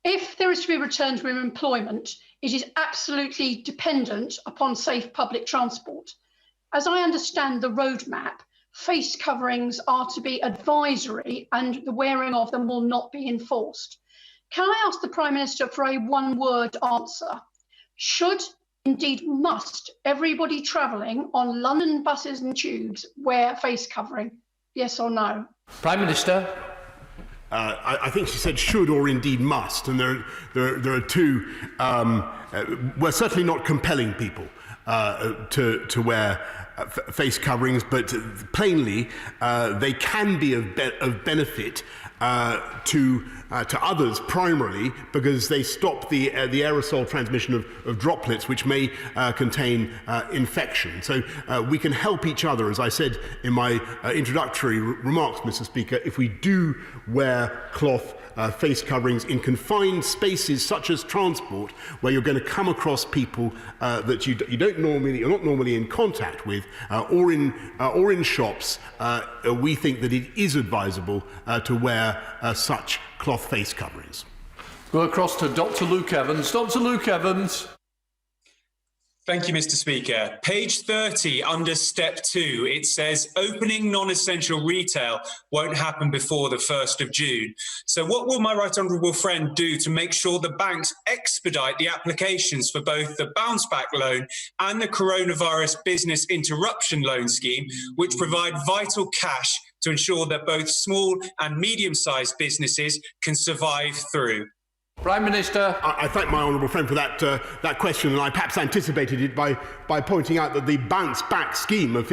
If there is to be a return to employment, it is absolutely dependent upon safe public transport. As I understand the roadmap, face coverings are to be advisory and the wearing of them will not be enforced. Can I ask the Prime Minister for a one-word answer? Should, indeed must, everybody travelling on London buses and tubes wear face covering? Yes or no? Prime Minister. I think she said should or indeed must, and there are two. We're certainly not compelling people to wear face coverings, but plainly they can be of benefit to others primarily because they stop the aerosol transmission of droplets which may contain infection. So we can help each other, as I said in my introductory remarks, Mr. Speaker, if we do wear cloth face coverings in confined spaces such as transport, where you're going to come across people that you're not normally in contact with, or in shops. We think that it is advisable to wear such cloth face coverings. Go across to Dr. Luke Evans. Dr. Luke Evans. Thank you, Mr. Speaker. Page 30, under step 2, it says opening non-essential retail won't happen before the 1st of June. So what will my right honourable friend do to make sure the banks expedite the applications for both the bounce back loan and the coronavirus business interruption loan scheme, which provide vital cash to ensure that both small and medium-sized businesses can survive through? Prime Minister. I thank my honourable friend for that question, and I perhaps anticipated it by pointing out that the bounce back scheme of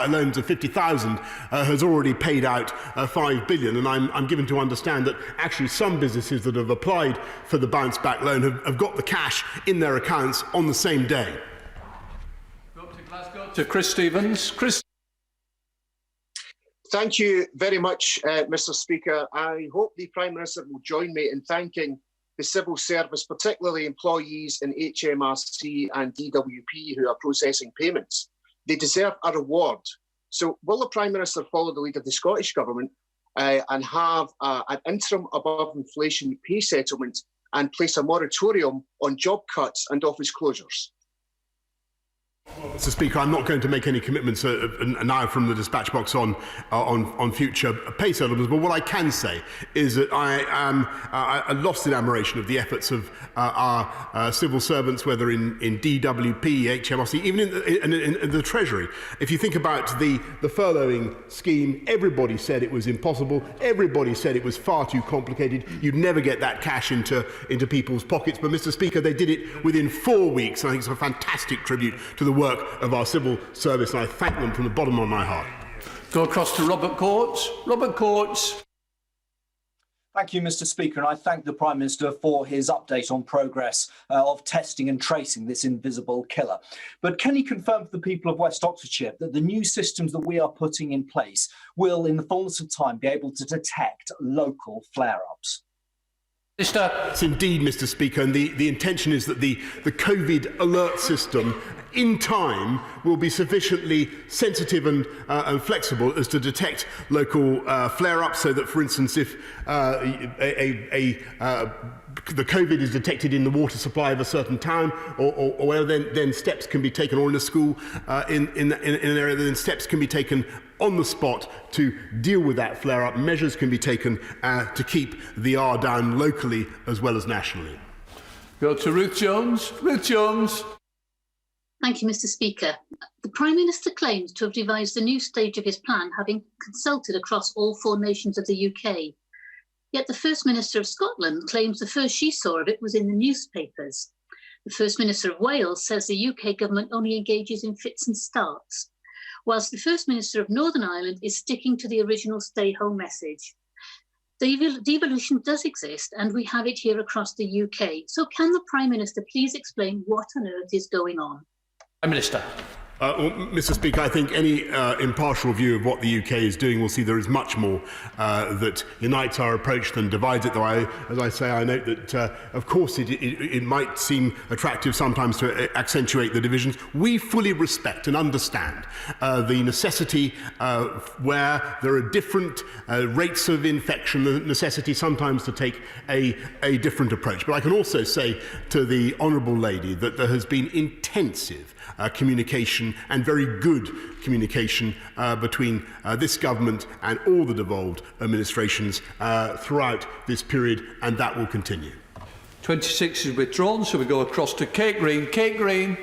loans of 50,000 has already paid out 5 billion, and I'm given to understand that actually some businesses that have applied for the bounce back loan have got the cash in their accounts on the same day. Go up to Glasgow to Chris Stevens. Chris. Thank you very much, Mr. Speaker. I hope the Prime Minister will join me in thanking the civil service, particularly employees in HMRC and DWP who are processing payments. They deserve a reward. So will the Prime Minister follow the lead of the Scottish Government and have an interim above inflation pay settlement and place a moratorium on job cuts and office closures? Mr. Speaker, I'm not going to make any commitments now from the dispatch box on future pay settlements, but what I can say is that I am lost in admiration of the efforts of our civil servants, whether in DWP, HMRC, even in the Treasury. If you think about the furloughing scheme, everybody said it was impossible. Everybody said it was far too complicated. You'd never get that cash into people's pockets. But, Mr. Speaker, they did it within 4 weeks. I think it's a fantastic tribute to the work of our civil service, and I thank them from the bottom of my heart. Go across to Robert Courts. Robert Courts. Thank you, Mr. Speaker, and I thank the Prime Minister for his update on progress of testing and tracing this invisible killer. But can he confirm for the people of West Oxfordshire that the new systems that we are putting in place will, in the fullness of time, be able to detect local flare-ups? Yes, indeed, Mr. Speaker, and the intention is that the COVID alert system in time will be sufficiently sensitive and flexible as to detect local flare-ups, so that, for instance, if the COVID is detected in the water supply of a certain town or whatever, then steps can be taken, or in a school in an area, then steps can be taken on the spot to deal with that flare-up. Measures can be taken to keep the R down locally as well as nationally. Go to Ruth Jones. Ruth Jones. Thank you, Mr. Speaker. The Prime Minister claims to have devised a new stage of his plan, having consulted across all 4 nations of the UK. Yet the First Minister of Scotland claims the first she saw of it was in the newspapers. The First Minister of Wales says the UK government only engages in fits and starts, whilst the First Minister of Northern Ireland is sticking to the original stay-home message. Devolution does exist, and we have it here across the UK. So can the Prime Minister please explain what on earth is going on? Prime Minister. Well, Mr. Speaker, I think any impartial view of what the UK is doing will see there is much more that unites our approach than divides it, though as I say, I note that, of course, it might seem attractive sometimes to accentuate the divisions. We fully respect and understand the necessity where there are different rates of infection, the necessity sometimes to take a different approach. But I can also say to the Honourable Lady that there has been intensive communication and very good communication between this government and all the devolved administrations throughout this period, and that will continue. 26 is withdrawn, so we go across to Kate Green. Kate Green.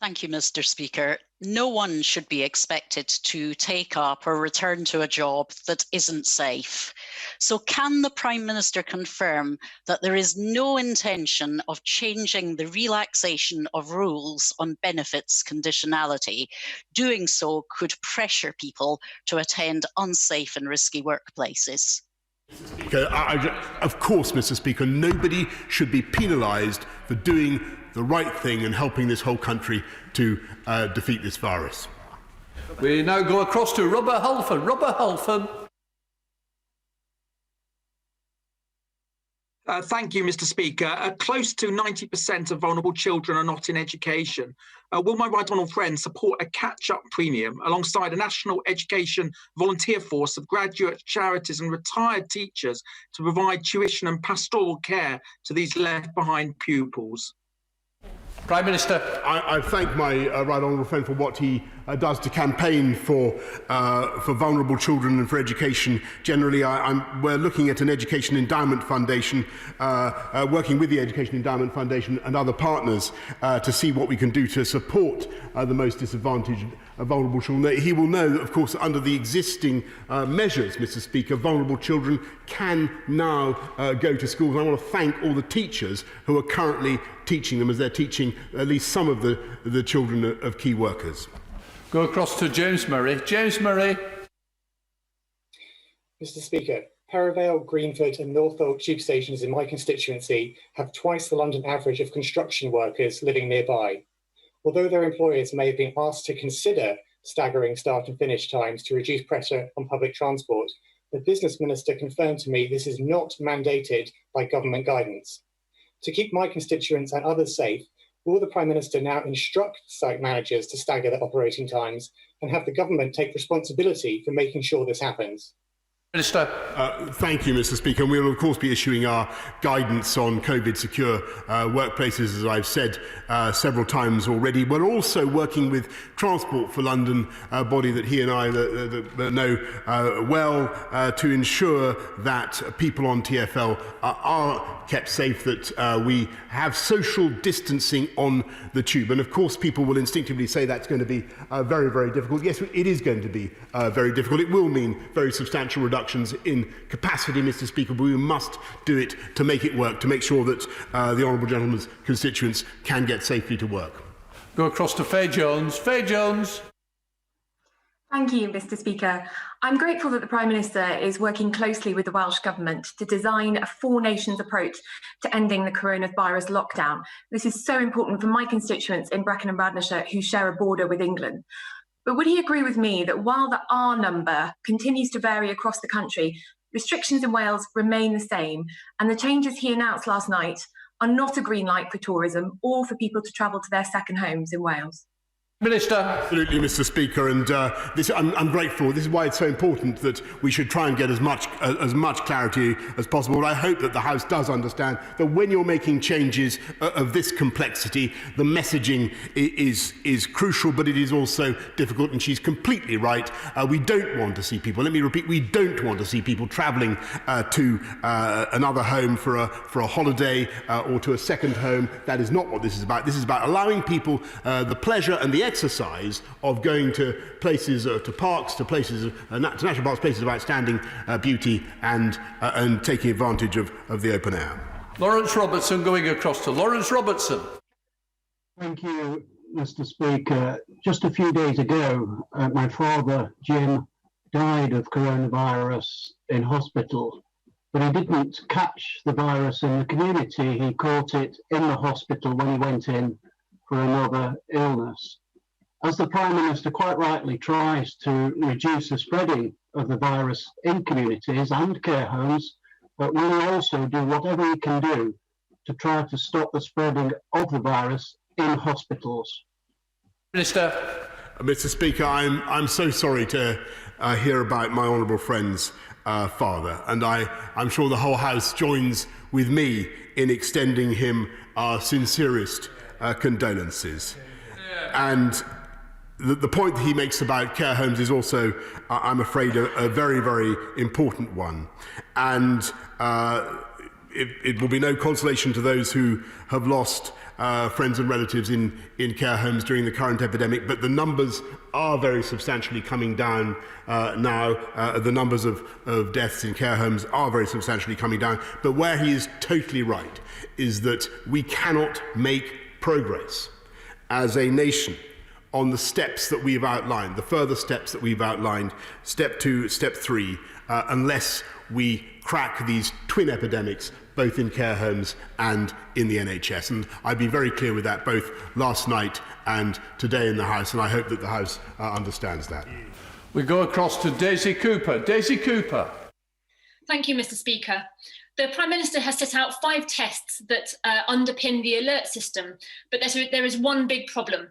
Thank you, Mr. Speaker. No one should be expected to take up or return to a job that isn't safe. So can the Prime Minister confirm that there is no intention of changing the relaxation of rules on benefits conditionality? Doing so could pressure people to attend unsafe and risky workplaces. Of course, Mr. Speaker, nobody should be penalised for doing the right thing and helping this whole country to defeat this virus. We now go across to Robert Halfon. Robert Halfon. Thank you, Mr. Speaker. Close to 90% of vulnerable children are not in education. Will my right honourable friend support a catch-up premium alongside a national education volunteer force of graduate charities and retired teachers to provide tuition and pastoral care to these left-behind pupils? Prime Minister. I thank my right honourable friend for what he does to campaign for vulnerable children and for education generally. We're looking at an Education Endowment Foundation, working with the Education Endowment Foundation and other partners to see what we can do to support the most disadvantaged vulnerable children. He will know that, of course, under the existing measures, Mr. Speaker, vulnerable children can now go to schools. I want to thank all the teachers who are currently teaching them, as they're teaching at least some of the children of key workers. Go across to James Murray. James Murray. Mr. Speaker, Perivale, Greenford and Northolt tube stations in my constituency have twice the London average of construction workers living nearby. Although their employers may have been asked to consider staggering start and finish times to reduce pressure on public transport, the Business Minister confirmed to me this is not mandated by government guidance. To keep my constituents and others safe, will the Prime Minister now instruct site managers to stagger their operating times and have the government take responsibility for making sure this happens? Minister. Thank you, Mr. Speaker. And we will, of course, be issuing our guidance on COVID-secure workplaces, as I've said several times already. We're also working with Transport for London, a body that he and I know well, to ensure that people on TfL are kept safe, that we have social distancing on the tube. And, of course, people will instinctively say that's going to be very, very difficult. Yes, it is going to be very difficult. It will mean very substantial reductions in capacity, Mr. Speaker, but we must do it to make it work, to make sure that the honourable gentleman's constituents can get safely to work. Go across to Faye Jones. Faye Jones. Thank you, Mr. Speaker. I'm grateful that the Prime Minister is working closely with the Welsh Government to design a four-nations approach to ending the coronavirus lockdown. This is so important for my constituents in Brecon and Radnorshire who share a border with England. But would he agree with me that while the R number continues to vary across the country, restrictions in Wales remain the same, and the changes he announced last night are not a green light for tourism or for people to travel to their second homes in Wales? Minister. Absolutely, Mr. Speaker, and I'm grateful. This is why it's so important that we should try and get as much clarity as possible. But I hope that the House does understand that when you're making changes of this complexity, the messaging is crucial, but it is also difficult. And she's completely right. We don't want to see people. Let me repeat: we don't want to see people travelling to another home for a holiday or to a second home. That is not what this is about. This is about allowing people the pleasure and the exercise of going to places, to parks, to places, to national parks, places of outstanding beauty, and taking advantage of the open air. Lawrence Robertson, going across to Lawrence Robertson. Thank you, Mr. Speaker. Just a few days ago, my father, Jim, died of coronavirus in hospital, but he didn't catch the virus in the community. He caught it in the hospital when he went in for another illness. As the Prime Minister quite rightly tries to reduce the spreading of the virus in communities and care homes, but we will also do whatever we can do to try to stop the spreading of the virus in hospitals. Minister. Mr. Speaker, I'm so sorry to hear about my honourable friend's father, and I'm sure the whole House joins with me in extending him our sincerest condolences. And the point that he makes about care homes is also, I'm afraid, a very, very important one. And it will be no consolation to those who have lost friends and relatives in care homes during the current epidemic, but the numbers are very substantially coming down now. The numbers of deaths in care homes are very substantially coming down. But where he is totally right is that we cannot make progress as a nation on the steps that we've outlined, the further steps that we've outlined, step 2, step 3, unless we crack these twin epidemics, both in care homes and in the NHS. And I've been very clear with that both last night and today in the House, and I hope that the House understands that. We go across to Daisy Cooper. Daisy Cooper. Thank you, Mr. Speaker. The Prime Minister has set out 5 tests that underpin the alert system, but there is one big problem.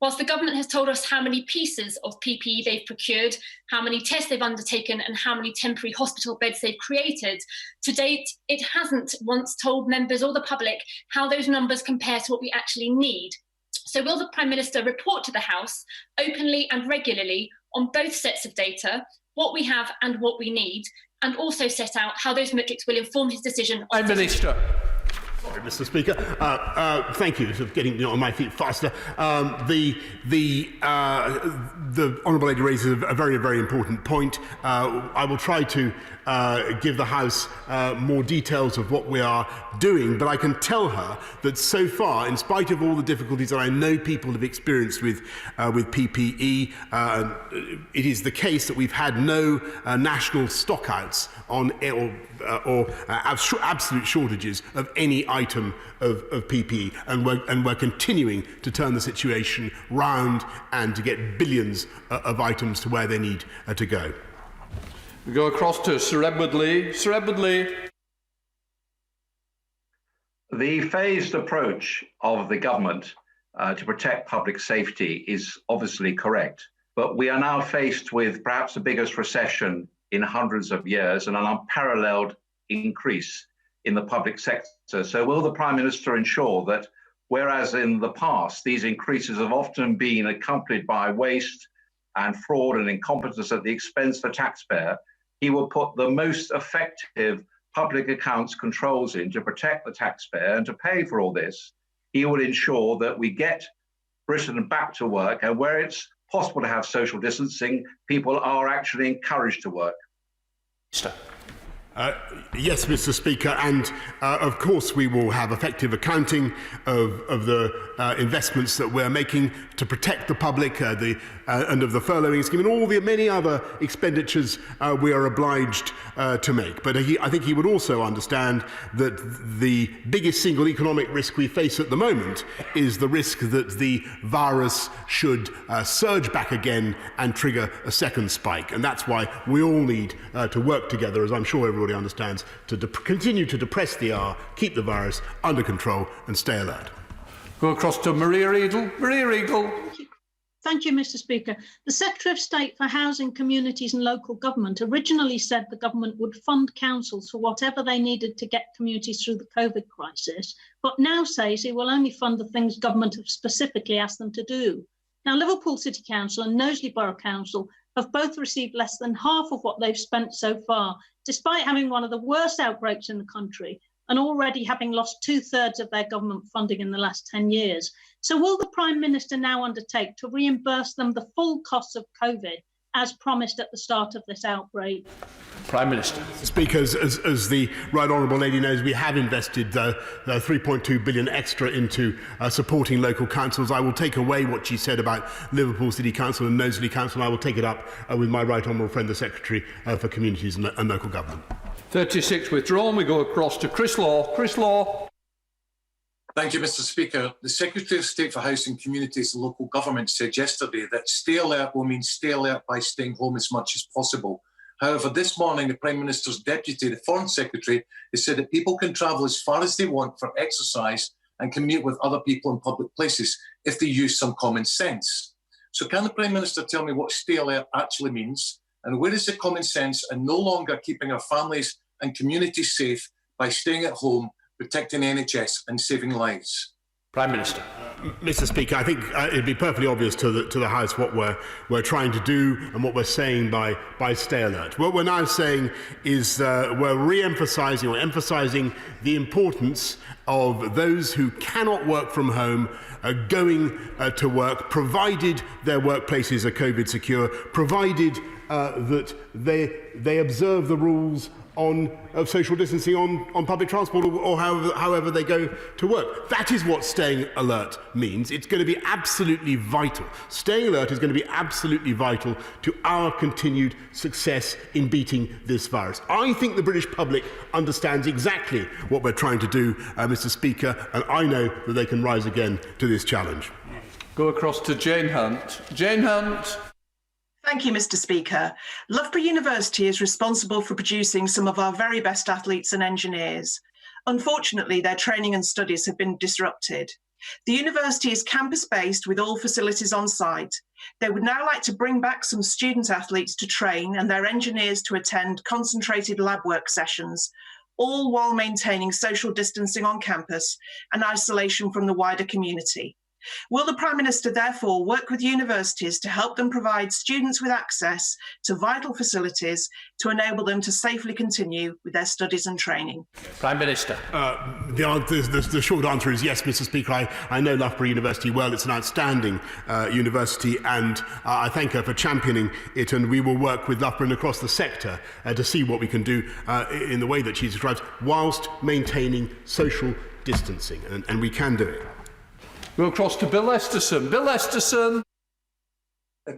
Whilst the government has told us how many pieces of PPE they've procured, how many tests they've undertaken, and how many temporary hospital beds they've created, to date, it hasn't once told members or the public how those numbers compare to what we actually need. So will the Prime Minister report to the House openly and regularly on both sets of data, what we have and what we need, and also set out how those metrics will inform his decision? Prime Minister. Sorry, Mr. Speaker. Thank you for getting me on my feet faster. The Honourable Lady raises a very, very important point. I will try to give the House more details of what we are doing, but I can tell her that so far, in spite of all the difficulties that I know people have experienced with PPE, it is the case that we've had no national stockouts on or absolute shortages of any item of PPE, and we're continuing to turn the situation round and to get billions of items to where they need to go. We go across to Sir Edward Lee. Sir Edward Lee. The phased approach of the government to protect public safety is obviously correct, but we are now faced with perhaps the biggest recession in hundreds of years and an unparalleled increase in the public sector. So will the Prime Minister ensure that, whereas in the past these increases have often been accompanied by waste and fraud and incompetence at the expense of the taxpayer, he will put the most effective public accounts controls in to protect the taxpayer and to pay for all this? He will ensure that we get Britain back to work, and where it's possible to have social distancing, people are actually encouraged to work. Yes, Mr. Speaker, and of course we will have effective accounting of the investments that we're making to protect the public and of the furloughing scheme and all the many other expenditures we are obliged to make. But I think he would also understand that the biggest single economic risk we face at the moment is the risk that the virus should surge back again and trigger a second spike. And that's why we all need to work together, as I'm sure everybody understands, to continue to depress the R, keep the virus under control and stay alert. Go across to Maria Riedel. Maria Riedel. Thank you, Mr. Speaker. The Secretary of State for Housing, Communities and Local Government originally said the government would fund councils for whatever they needed to get communities through the COVID crisis, but now says he will only fund the things government have specifically asked them to do. Now, Liverpool City Council and Knowsley Borough Council have both received less than half of what they've spent so far, despite having one of the worst outbreaks in the country and already having lost 2/3 of their government funding in the last 10 years. So will the Prime Minister now undertake to reimburse them the full costs of COVID, as promised at the start of this outbreak? Prime Minister. Speaker, as the Right Honourable Lady knows, we have invested the 3.2 billion extra into supporting local councils. I will take away what she said about Liverpool City Council and Knowsley Council. I will take it up with my Right Honourable friend, the Secretary for Communities and Local Government. 36 withdrawn. We go across to Chris Law. Chris Law. Thank you, Mr. Speaker. The Secretary of State for Housing, Communities and Local Government said yesterday that stay alert will mean stay alert by staying home as much as possible. However, this morning, the Prime Minister's Deputy, the Foreign Secretary, has said that people can travel as far as they want for exercise and commute with other people in public places if they use some common sense. So can the Prime Minister tell me what stay alert actually means? And where is the common sense and no longer keeping our families and communities safe by staying at home, protecting NHS and saving lives? Prime Minister. Mr. Speaker, I think it'd be perfectly obvious to the House what we're trying to do and what we're saying by stay alert. What we're now saying is we're re-emphasising or emphasising the importance of those who cannot work from home going to work, provided their workplaces are COVID secure, provided that they observe the rules of social distancing on public transport or however they go to work. That is what staying alert means. It's going to be absolutely vital. Staying alert is going to be absolutely vital to our continued success in beating this virus. I think the British public understands exactly what we're trying to do, Mr. Speaker, and I know that they can rise again to this challenge. Go across to Jane Hunt. Jane Hunt. Thank you, Mr. Speaker. Loughborough University is responsible for producing some of our very best athletes and engineers. Unfortunately, their training and studies have been disrupted. The university is campus-based with all facilities on site. They would now like to bring back some student athletes to train and their engineers to attend concentrated lab work sessions, all while maintaining social distancing on campus and isolation from the wider community. Will the Prime Minister therefore work with universities to help them provide students with access to vital facilities to enable them to safely continue with their studies and training? Prime Minister. The short answer is yes, Mr. Speaker. I know Loughborough University well. It's an outstanding university, and I thank her for championing it, and we will work with Loughborough and across the sector to see what we can do in the way that she describes, whilst maintaining social distancing, and we can do it. We'll across to Bill Esterson. Bill Esterson.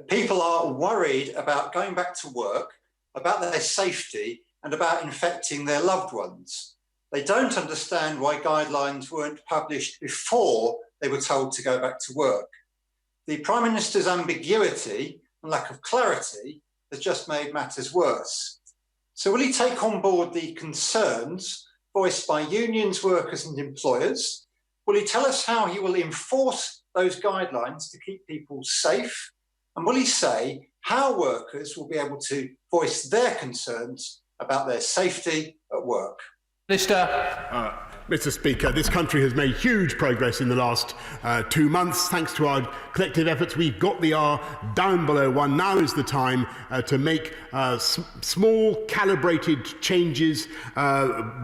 People are worried about going back to work, about their safety and about infecting their loved ones. They don't understand why guidelines weren't published before they were told to go back to work. The Prime Minister's ambiguity and lack of clarity has just made matters worse. So will he take on board the concerns voiced by unions, workers and employers? Will he tell us how he will enforce those guidelines to keep people safe? And will he say how workers will be able to voice their concerns about their safety at work. Minister. Mr. Speaker, this country has made huge progress in the last 2 months. Thanks to our collective efforts, we've got the R down below 1. Now is the time to make small, calibrated changes,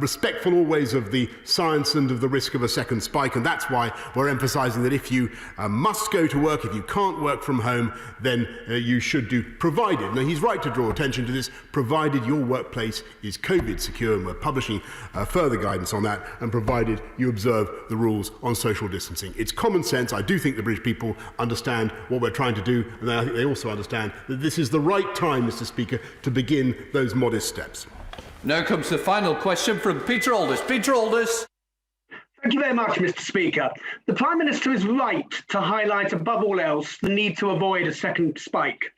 respectful always of the science and of the risk of a second spike. And that's why we're emphasising that if you must go to work, if you can't work from home, then you should do, provided. Now, he's right to draw attention to this, provided your workplace is COVID secure, and we're publishing further guidance on that, and provided you observe the rules on social distancing. It's common sense. I do think the British people understand what we're trying to do, and I think they also understand that this is the right time, Mr. Speaker, to begin those modest steps. Now comes the final question from Peter Aldous. Peter Aldous. Thank you very much, Mr. Speaker. The Prime Minister is right to highlight above all else the need to avoid a second spike.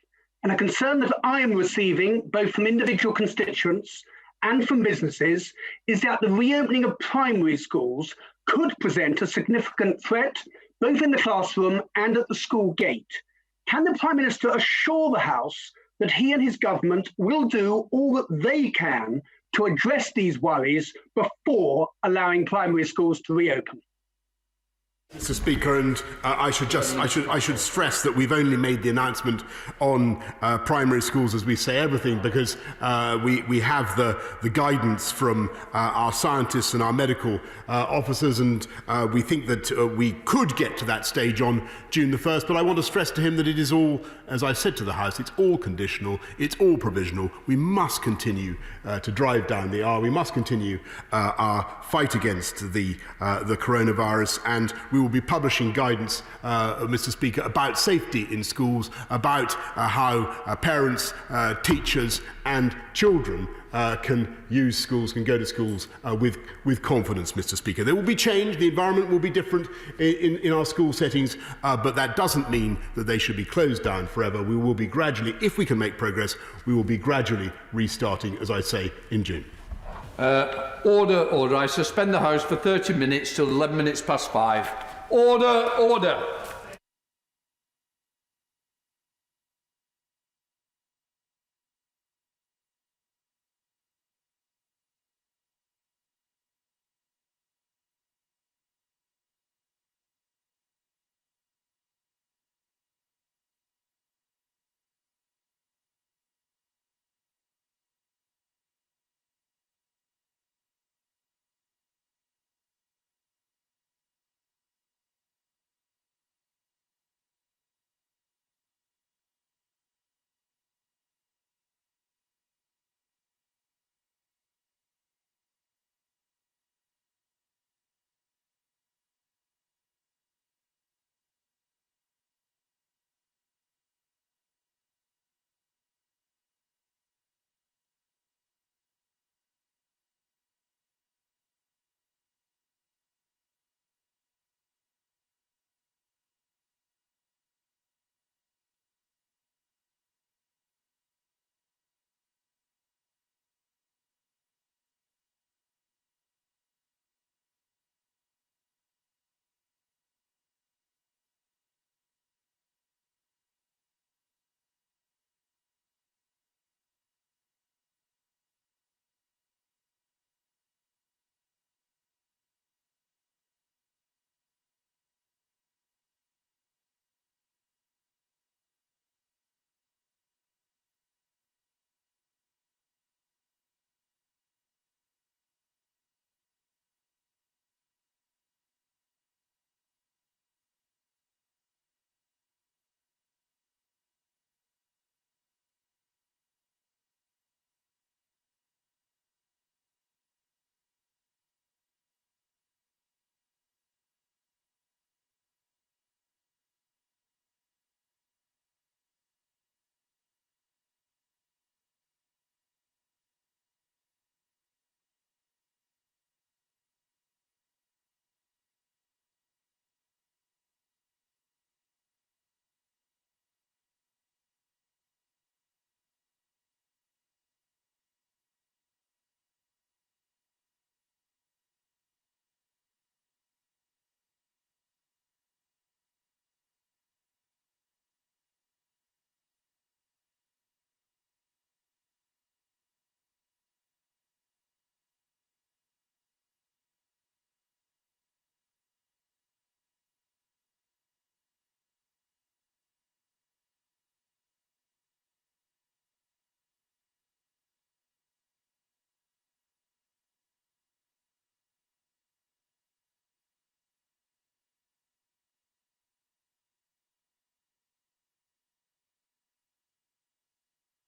And a concern that I am receiving, both from individual constituents and from businesses, is that the reopening of primary schools could present a significant threat, both in the classroom and at the school gate. Can the Prime Minister assure the House that he and his government will do all that they can to address these worries before allowing primary schools to reopen? Mr. Speaker, and I should stress that we've only made the announcement on primary schools, as we say everything, because we have the guidance from our scientists and our medical officers, and we think that we could get to that stage on June the 1st. But I want to stress to him that it is all, as I said to the House, it's all conditional, it's all provisional. We must continue to drive down the R. We must continue our fight against the coronavirus, and we will be publishing guidance, Mr. Speaker, about safety in schools, about how parents, teachers and children can use schools, can go to schools with confidence, Mr. Speaker. There will be change, the environment will be different in our school settings, but that doesn't mean that they should be closed down forever. We will be gradually, if we can make progress, we will be gradually restarting, as I say, in June. Order. I suspend the House for 30 minutes till 11 minutes past 5. Order.